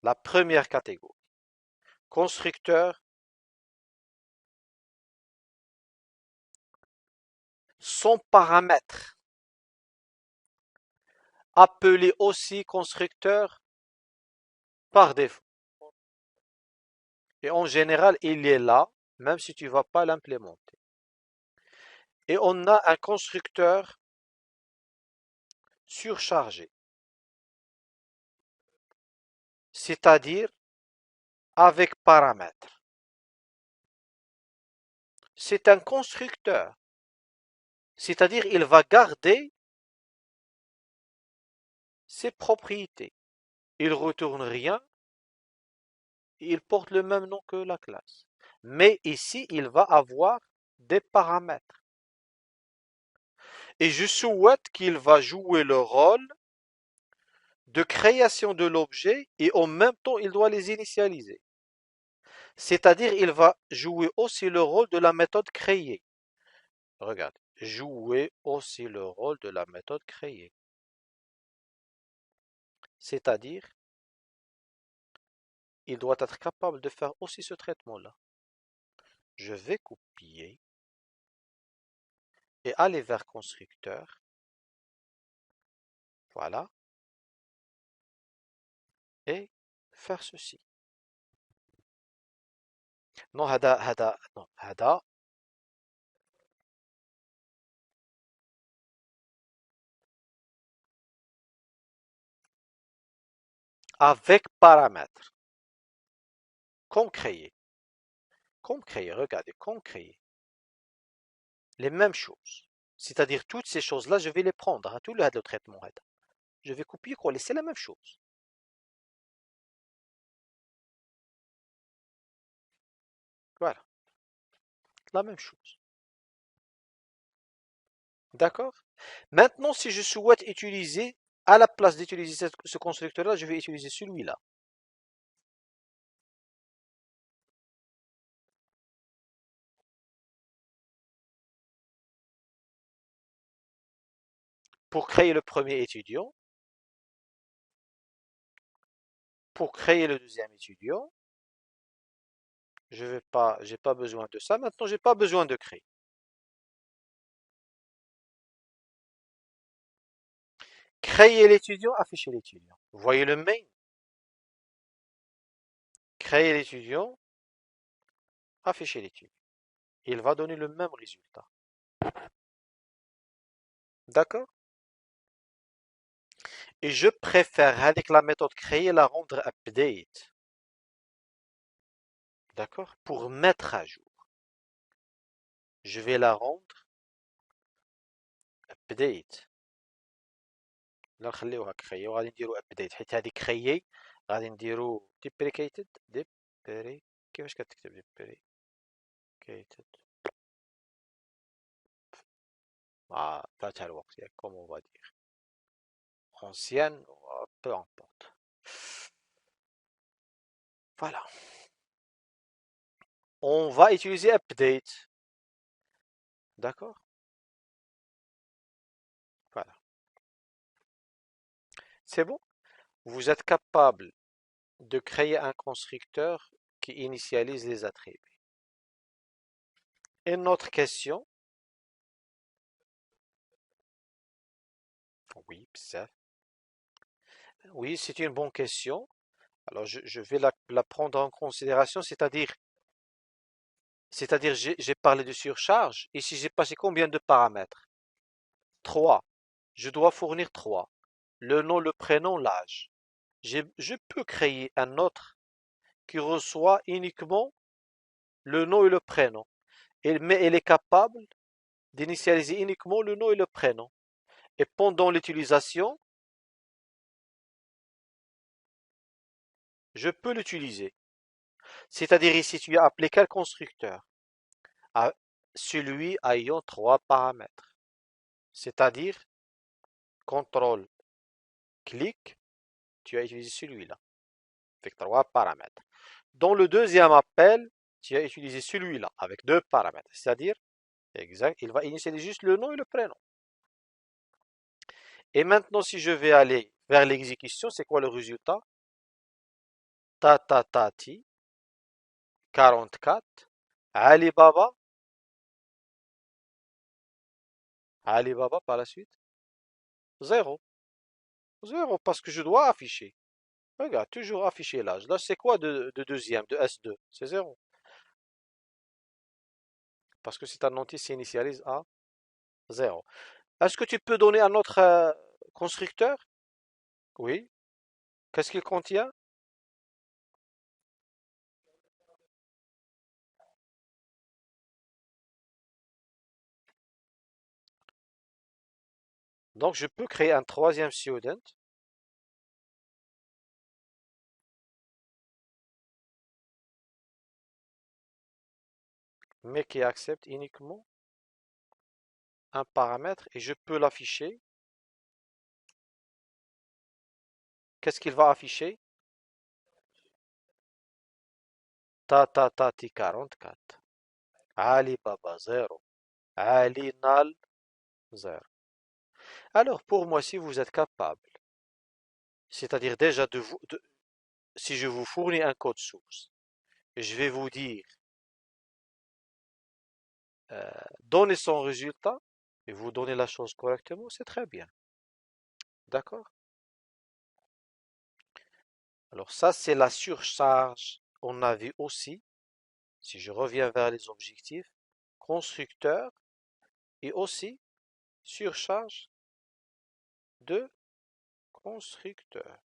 Speaker 1: La première catégorie, constructeur sans paramètre, appelé aussi constructeur par défaut. Et en général, il est là, même si tu ne vas pas l'implémenter. Et on a un constructeur surchargé, c'est-à-dire avec paramètres. C'est un constructeur, c'est-à-dire il va garder ses propriétés. Il retourne rien, il porte le même nom que la classe. Mais ici, il va avoir des paramètres. Et je souhaite qu'il va jouer le rôle de création de l'objet et en même temps, il doit les initialiser. C'est-à-dire, il va jouer aussi le rôle de la méthode créée. Regarde, jouer aussi le rôle de la méthode créée. C'est-à-dire, il doit être capable de faire aussi ce traitement-là. Je vais copier et aller vers constructeur. Voilà. Et faire ceci. Non, هذا avec paramètres. Comme créer. Comme créer, regardez, comme créer. Les mêmes choses. C'est-à-dire toutes ces choses-là, je vais les prendre. Tout le traitement. Je vais copier-coller, c'est la même chose. Voilà, la même chose. D'accord? Maintenant, si je souhaite utiliser À la place d'utiliser ce constructeur-là, je vais utiliser celui-là. Pour créer le premier étudiant, pour créer le deuxième étudiant, j'ai pas besoin de ça. Maintenant, j'ai pas besoin de créer. Créer l'étudiant, afficher l'étudiant. Vous voyez le main? Créer l'étudiant, afficher l'étudiant. Il va donner le même résultat. D'accord? Et je préfère, avec la méthode créer, la rendre update. D'accord? Pour mettre à jour. Je vais la rendre update. لا نخليوها كريي وغادي نديرو ابديت حيت هذه كريي غادي نديرو ديبريكيتد ديبري كيفاش كتكتب ديبريكيتد فاتها الوقت ياك كومون فا دير ancienne peu importe. Voilà. On va utiliser update. D'accord? Voilà. C'est bon? Vous êtes capable de créer un constructeur qui initialise les attributs. Et notre question, oui, ça, oui, c'est une bonne question. Alors, je vais la prendre en considération, c'est-à-dire, j'ai parlé de surcharge. Ici, j'ai passé combien de paramètres? 3. Je dois fournir 3. Le nom, le prénom, l'âge. Je peux créer un autre qui reçoit uniquement le nom et le prénom. Mais elle est capable d'initialiser uniquement le nom et le prénom. Et pendant l'utilisation, je peux l'utiliser. C'est-à-dire ici, tu as appelé quel constructeur? Ah, celui ayant 3 paramètres. C'est-à-dire, contrôle, clic, tu as utilisé celui-là, avec 3 paramètres. Dans le deuxième appel, tu as utilisé celui-là, avec 2 paramètres. C'est-à-dire, exact, il va initialiser juste le nom et le prénom. Et maintenant, si je vais aller vers l'exécution, c'est quoi le résultat? Tatatati, 44, Alibaba, Alibaba par la suite, 0. 0 parce que je dois afficher. Regarde, toujours afficher l'âge. Là, c'est quoi de deuxième, de S2? C'est 0. Parce que c'est un entier s'initialise à 0. Est-ce que tu peux donner un autre constructeur? Oui. Qu'est-ce qu'il contient? Donc, je peux créer un troisième student, mais qui accepte uniquement un paramètre et je peux l'afficher. Qu'est-ce qu'il va afficher? Tatatati 44. Alibaba 0. Ali Nal 0. Alors, pour moi, si vous êtes capable, c'est-à-dire déjà si je vous fournis un code source, je vais vous dire, donnez son résultat, et vous donnez la chose correctement, c'est très bien. D'accord? Alors ça, c'est la surcharge. On a vu aussi, si je reviens vers les objectifs, constructeur et aussi surcharge de constructeur.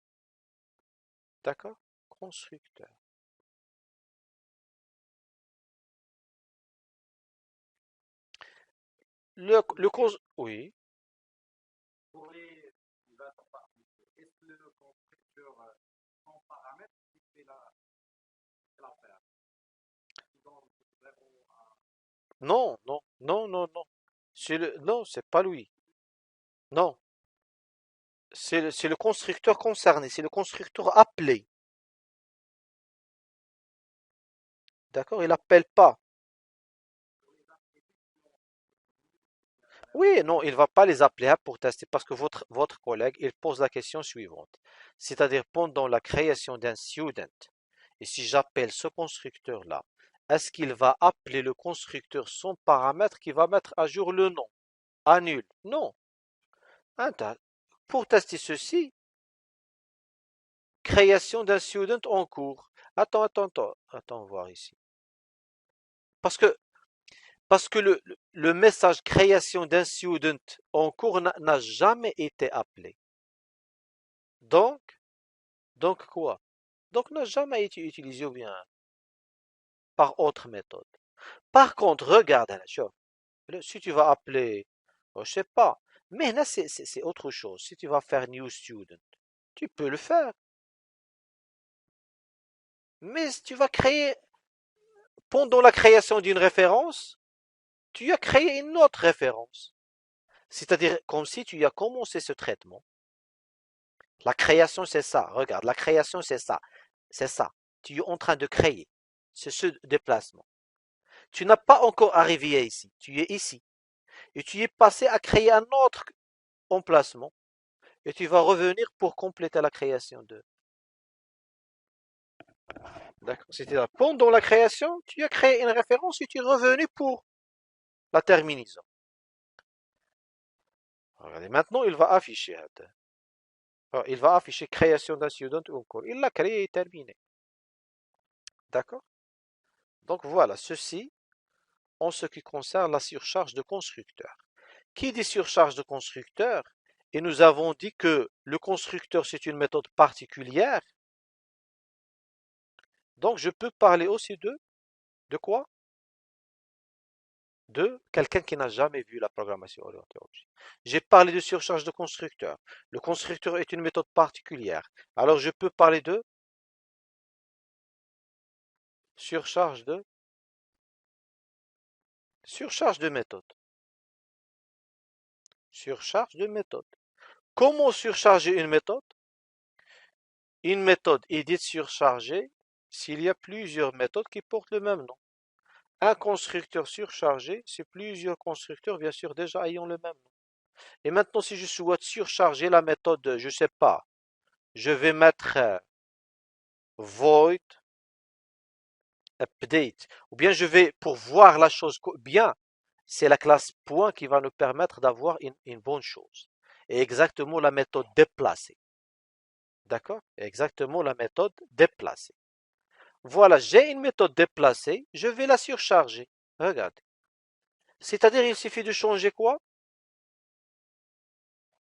Speaker 1: D'accord? Constructeur. Oui.
Speaker 2: Pour les autres paramètres, est-ce que le constructeur sans paramètres qui fait l'affaire? Donc, zéro à
Speaker 1: Non, non, non, non, non. Non, c'est pas lui. Non. C'est le constructeur concerné, c'est le constructeur appelé. D'accord? Il appelle pas. Oui, non, il va pas les appeler pour tester parce que votre collègue, il pose la question suivante. C'est-à-dire pendant la création d'un student, et si j'appelle ce constructeur-là, est-ce qu'il va appeler le constructeur son paramètre qui va mettre à jour le nom? Annule. Non. Attends. Pour tester ceci, création d'un student en cours. Attends, voir ici. Parce que, parce que le message création d'un student en cours n'a jamais été appelé. Donc, donc quoi? Donc n'a jamais été utilisé ou bien par autre méthode. Par contre, regarde, là, tu vois, si tu vas appeler, je sais pas, mais là c'est autre chose. Si tu vas faire new student, tu peux le faire. Mais si tu vas créer, pendant la création d'une référence, tu as créé une autre référence. C'est-à-dire comme si tu as commencé ce traitement. La création, c'est ça. Regarde, la création, c'est ça. C'est ça. Tu es en train de créer. C'est ce déplacement. Tu n'as pas encore arrivé ici. Tu es ici. Et tu es passé à créer un autre emplacement. Et tu vas revenir pour compléter la création de. D'accord. C'est-à-dire, pendant la création, tu as créé une référence et tu es revenu pour la terminaison. Regardez, maintenant, il va afficher. Alors, il va afficher création d'un student ou encore. Il l'a créé et terminé. D'accord? Donc voilà, ceci en ce qui concerne la surcharge de constructeur. Qui dit surcharge de constructeur? Et nous avons dit que le constructeur, c'est une méthode particulière. Donc je peux parler aussi de quoi? De quelqu'un qui n'a jamais vu la programmation orientée objet. J'ai parlé de surcharge de constructeur. Le constructeur est une méthode particulière. Alors je peux parler de surcharge de surcharge de méthode. Surcharge de méthode. Comment surcharger une méthode? Une méthode est dite surchargée s'il y a plusieurs méthodes qui portent le même nom. Un constructeur surchargé, c'est plusieurs constructeurs, bien sûr, déjà ayant le même nom. Et maintenant, si je souhaite surcharger la méthode, je ne sais pas, je vais mettre void update, ou bien je vais, pour voir la chose bien, c'est la classe point qui va nous permettre d'avoir une bonne chose. Et exactement la méthode déplacée. D'accord? Exactement la méthode déplacée. Voilà, j'ai une méthode déplacée, je vais la surcharger. Regardez. C'est-à-dire, il suffit de changer quoi?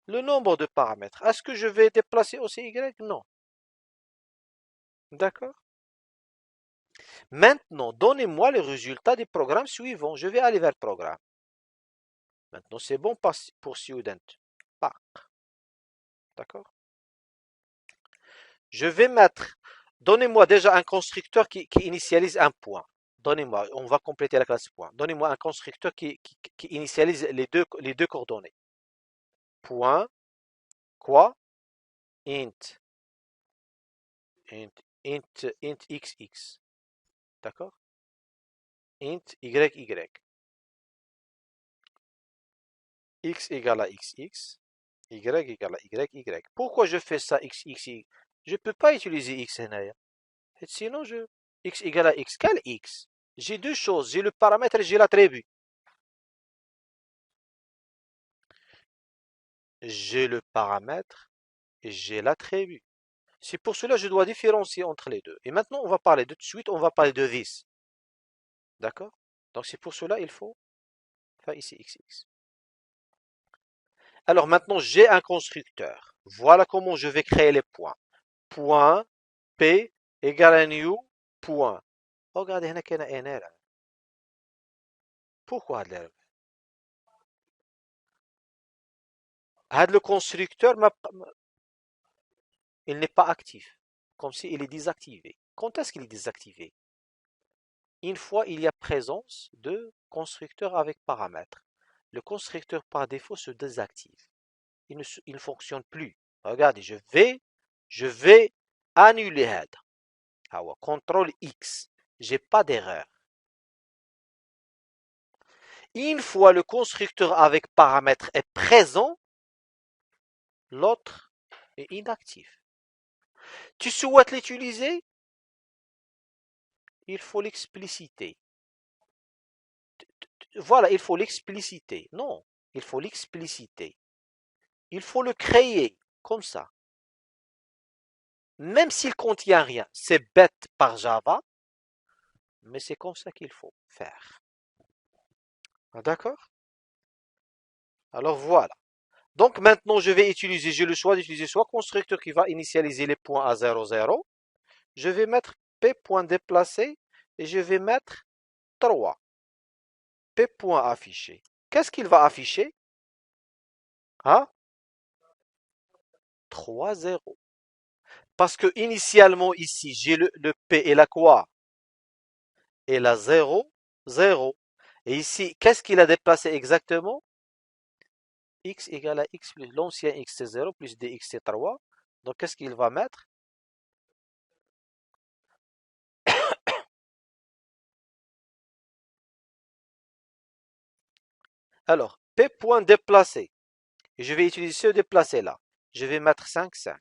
Speaker 1: Le nombre de paramètres. Est-ce que je vais déplacer aussi Y? Non. D'accord? Maintenant, donnez-moi les résultats des programmes suivants. Je vais aller vers programme. Maintenant, c'est bon pour student. Pas. D'accord? Je vais mettre. Donnez-moi déjà un constructeur qui initialise un point. Donnez-moi, on va compléter la classe point. Donnez-moi un constructeur qui initialise les deux coordonnées. Point, quoi? Int, int xx. D'accord? Int yy. X égale à xx, y égale à y. Pourquoi je fais ça x, x, y? Je ne peux pas utiliser x هنايا. Sinon, x égale à x. Quel x? J'ai deux choses, j'ai le paramètre et j'ai l'attribut. J'ai le paramètre et j'ai l'attribut. C'est pour cela que je dois différencier entre les deux. Et maintenant, on va parler de suite, on va parler de this. D'accord? Donc c'est pour cela il faut faire ici xx. Alors maintenant, j'ai un constructeur. Voilà comment je vais créer les points. Point P égale à new point. Regardez هنا كاينه erreur. Pourquoi هاد l'erreur? هاد le constructeur il n'est pas actif. Comme s'il est désactivé. Quand est-ce qu'il est désactivé? Une fois il y a présence de constructeur avec paramètres. Le constructeur par défaut se désactive. Il ne fonctionne plus. regardez, je vais annuler هذا. Contrôle X. J'ai pas d'erreur. Une fois le constructeur avec paramètre est présent, l'autre est inactif. Tu souhaites l'utiliser? Il faut l'expliciter. Voilà, il faut l'expliciter. Non, il faut l'expliciter. Il faut le créer, comme ça. Même s'il contient rien, c'est bête par Java, mais c'est comme ça qu'il faut faire. D'accord? Alors voilà. Donc maintenant, j'ai le choix d'utiliser soit constructeur qui va initialiser les points à 0, 0. Je vais mettre p point déplacé et je vais mettre 3. P point affiché. Qu'est-ce qu'il va afficher? Hein? 3, 0. Parce que initialement ici, j'ai le P et la quoi? Et la 0, 0. Et ici, qu'est-ce qu'il a déplacé exactement? X égale à X plus l'ancien X c'est 0 plus dx c'est 3. Donc qu'est-ce qu'il va mettre? Alors, P point déplacé. Et je vais utiliser ce déplacé là. Je vais mettre 5, 5.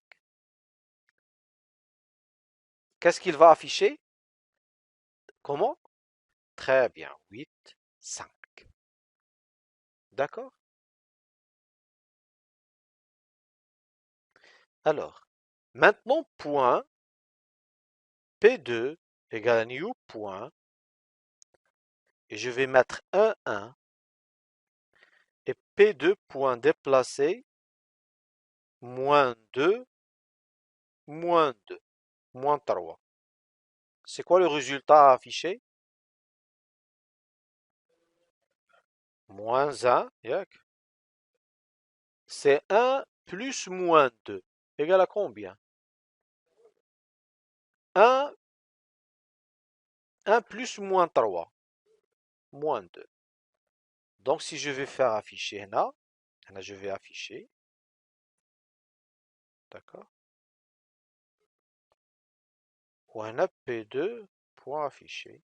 Speaker 1: Qu'est-ce qu'il va afficher? Comment? Très bien, 8, 5. D'accord? Alors, maintenant, point P2 égale à new point. Et je vais mettre 1, 1. Et P2 point déplacé, moins 2, moins 2, moins 3. C'est quoi le résultat affiché? Moins 1, c'est 1 plus moins 2, égale à combien? 1, 1 plus moins 3, moins 2. Donc si je vais faire afficher là, je vais afficher, d'accord? On a P2 point affiché.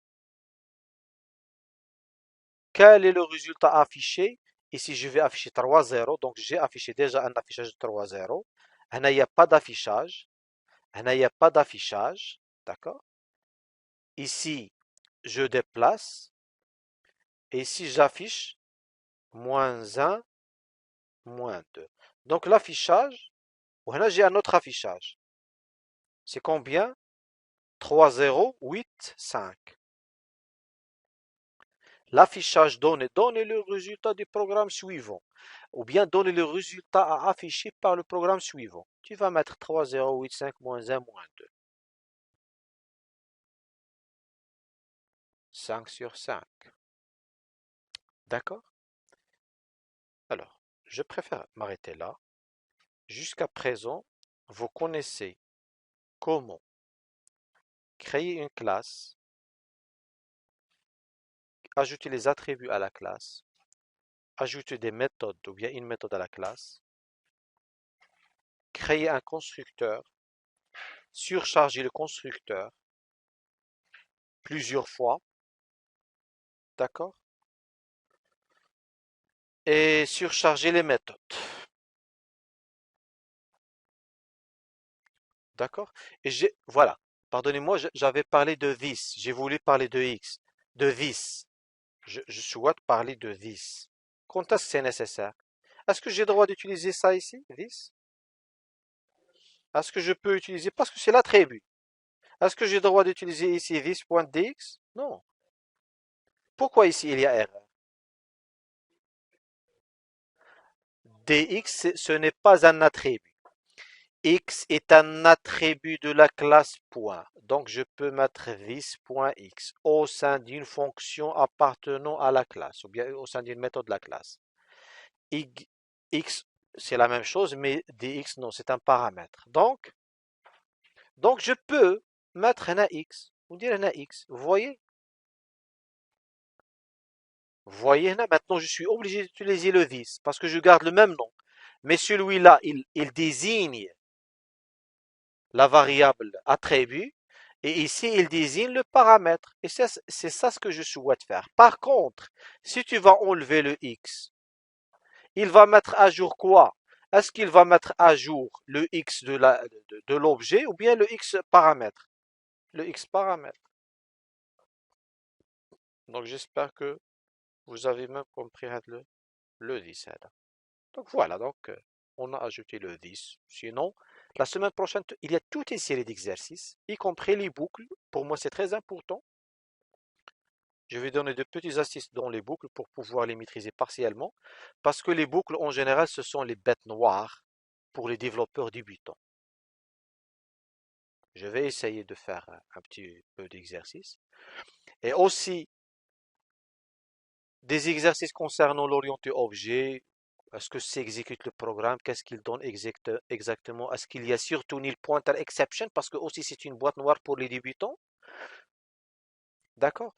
Speaker 1: Quel est le résultat affiché? Ici, je vais afficher 3, 0. Donc, j'ai affiché déjà un affichage de 3, 0. Il n'y a pas d'affichage. Il n'y a pas d'affichage. D'accord? Ici, je déplace. Et ici, j'affiche moins 1, moins 2. Donc, l'affichage, là, j'ai un autre affichage. C'est combien? 3, 0, 8, 5. L'affichage donne le résultat du programme suivant. Ou bien donner le résultat à afficher par le programme suivant. Tu vas mettre 3, 0, 8, 5, moins 1, moins 2. 5 sur 5. D'accord? Alors, je préfère m'arrêter là. Jusqu'à présent, vous connaissez comment créer une classe, ajouter les attributs à la classe, ajouter des méthodes ou bien une méthode à la classe, créer un constructeur, surcharger le constructeur plusieurs fois, d'accord? Et surcharger les méthodes, d'accord? Et voilà, pardonnez-moi, j'avais parlé de this, j'ai voulu parler de x, de this. Je souhaite parler de this. Quand est-ce que c'est nécessaire? Est-ce que j'ai le droit d'utiliser ça ici, this? Est-ce que je peux utiliser, parce que c'est l'attribut. Est-ce que j'ai le droit d'utiliser ici this.dx? Non. Pourquoi ici il y a erreur? Dx, ce n'est pas un attribut. X est un attribut de la classe point. Donc je peux mettre this.x au sein d'une fonction appartenant à la classe, ou bien au sein d'une méthode de la classe. X, c'est la même chose, mais dx, non, c'est un paramètre. Donc je peux mettre un x, ou dire un x. Vous voyez? Vous voyez, là, maintenant je suis obligé d'utiliser le this, parce que je garde le même nom. Mais celui-là, il désigne la variable attribut, et ici, il désigne le paramètre. Et c'est ça ce que je souhaite faire. Par contre, si tu vas enlever le x, il va mettre à jour quoi? Est-ce qu'il va mettre à jour le x de l'objet ou bien le x paramètre? Le x paramètre. Donc j'espère que vous avez même compris le 10. Donc voilà, donc on a ajouté le 10. Sinon, la semaine prochaine, il y a toute une série d'exercices, y compris les boucles. Pour moi, c'est très important. Je vais donner de petites astuces dans les boucles pour pouvoir les maîtriser partiellement. Parce que les boucles, en général, ce sont les bêtes noires pour les développeurs débutants. Je vais essayer de faire un petit peu d'exercice. Et aussi, des exercices concernant l'orienté objet. Est-ce que c'est exécute le programme? Qu'est-ce qu'il donne exactement? Est-ce qu'il y a surtout nil pointer exception? Parce que aussi c'est une boîte noire pour les débutants. D'accord?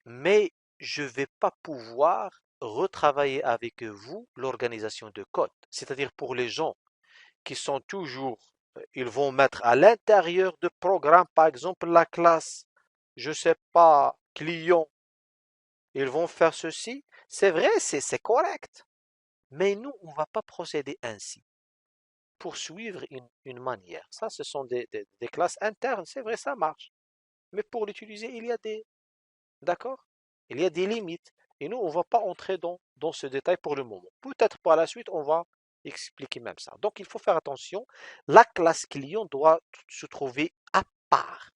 Speaker 1: Mais je ne vais pas pouvoir retravailler avec vous l'organisation de code. C'est-à-dire pour les gens qui sont toujours, ils vont mettre à l'intérieur de programme, par exemple, la classe, je sais pas, client. Ils vont faire ceci. C'est vrai, c'est correct. Mais nous, on ne va pas procéder ainsi pour suivre une manière. Ça, ce sont des classes internes, c'est vrai, ça marche. Mais pour l'utiliser, il y a d'accord? Il y a des limites. Et nous, on ne va pas entrer dans ce détail pour le moment. Peut-être par la suite, on va expliquer même ça. Donc, il faut faire attention. La classe client doit se trouver à part.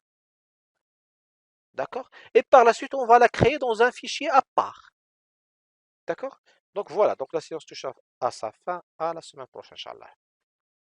Speaker 1: D'accord? Et par la suite, on va la créer dans un fichier à part. D'accord? Donc voilà, donc la séance touche à sa fin. À la semaine prochaine, Inch'Allah.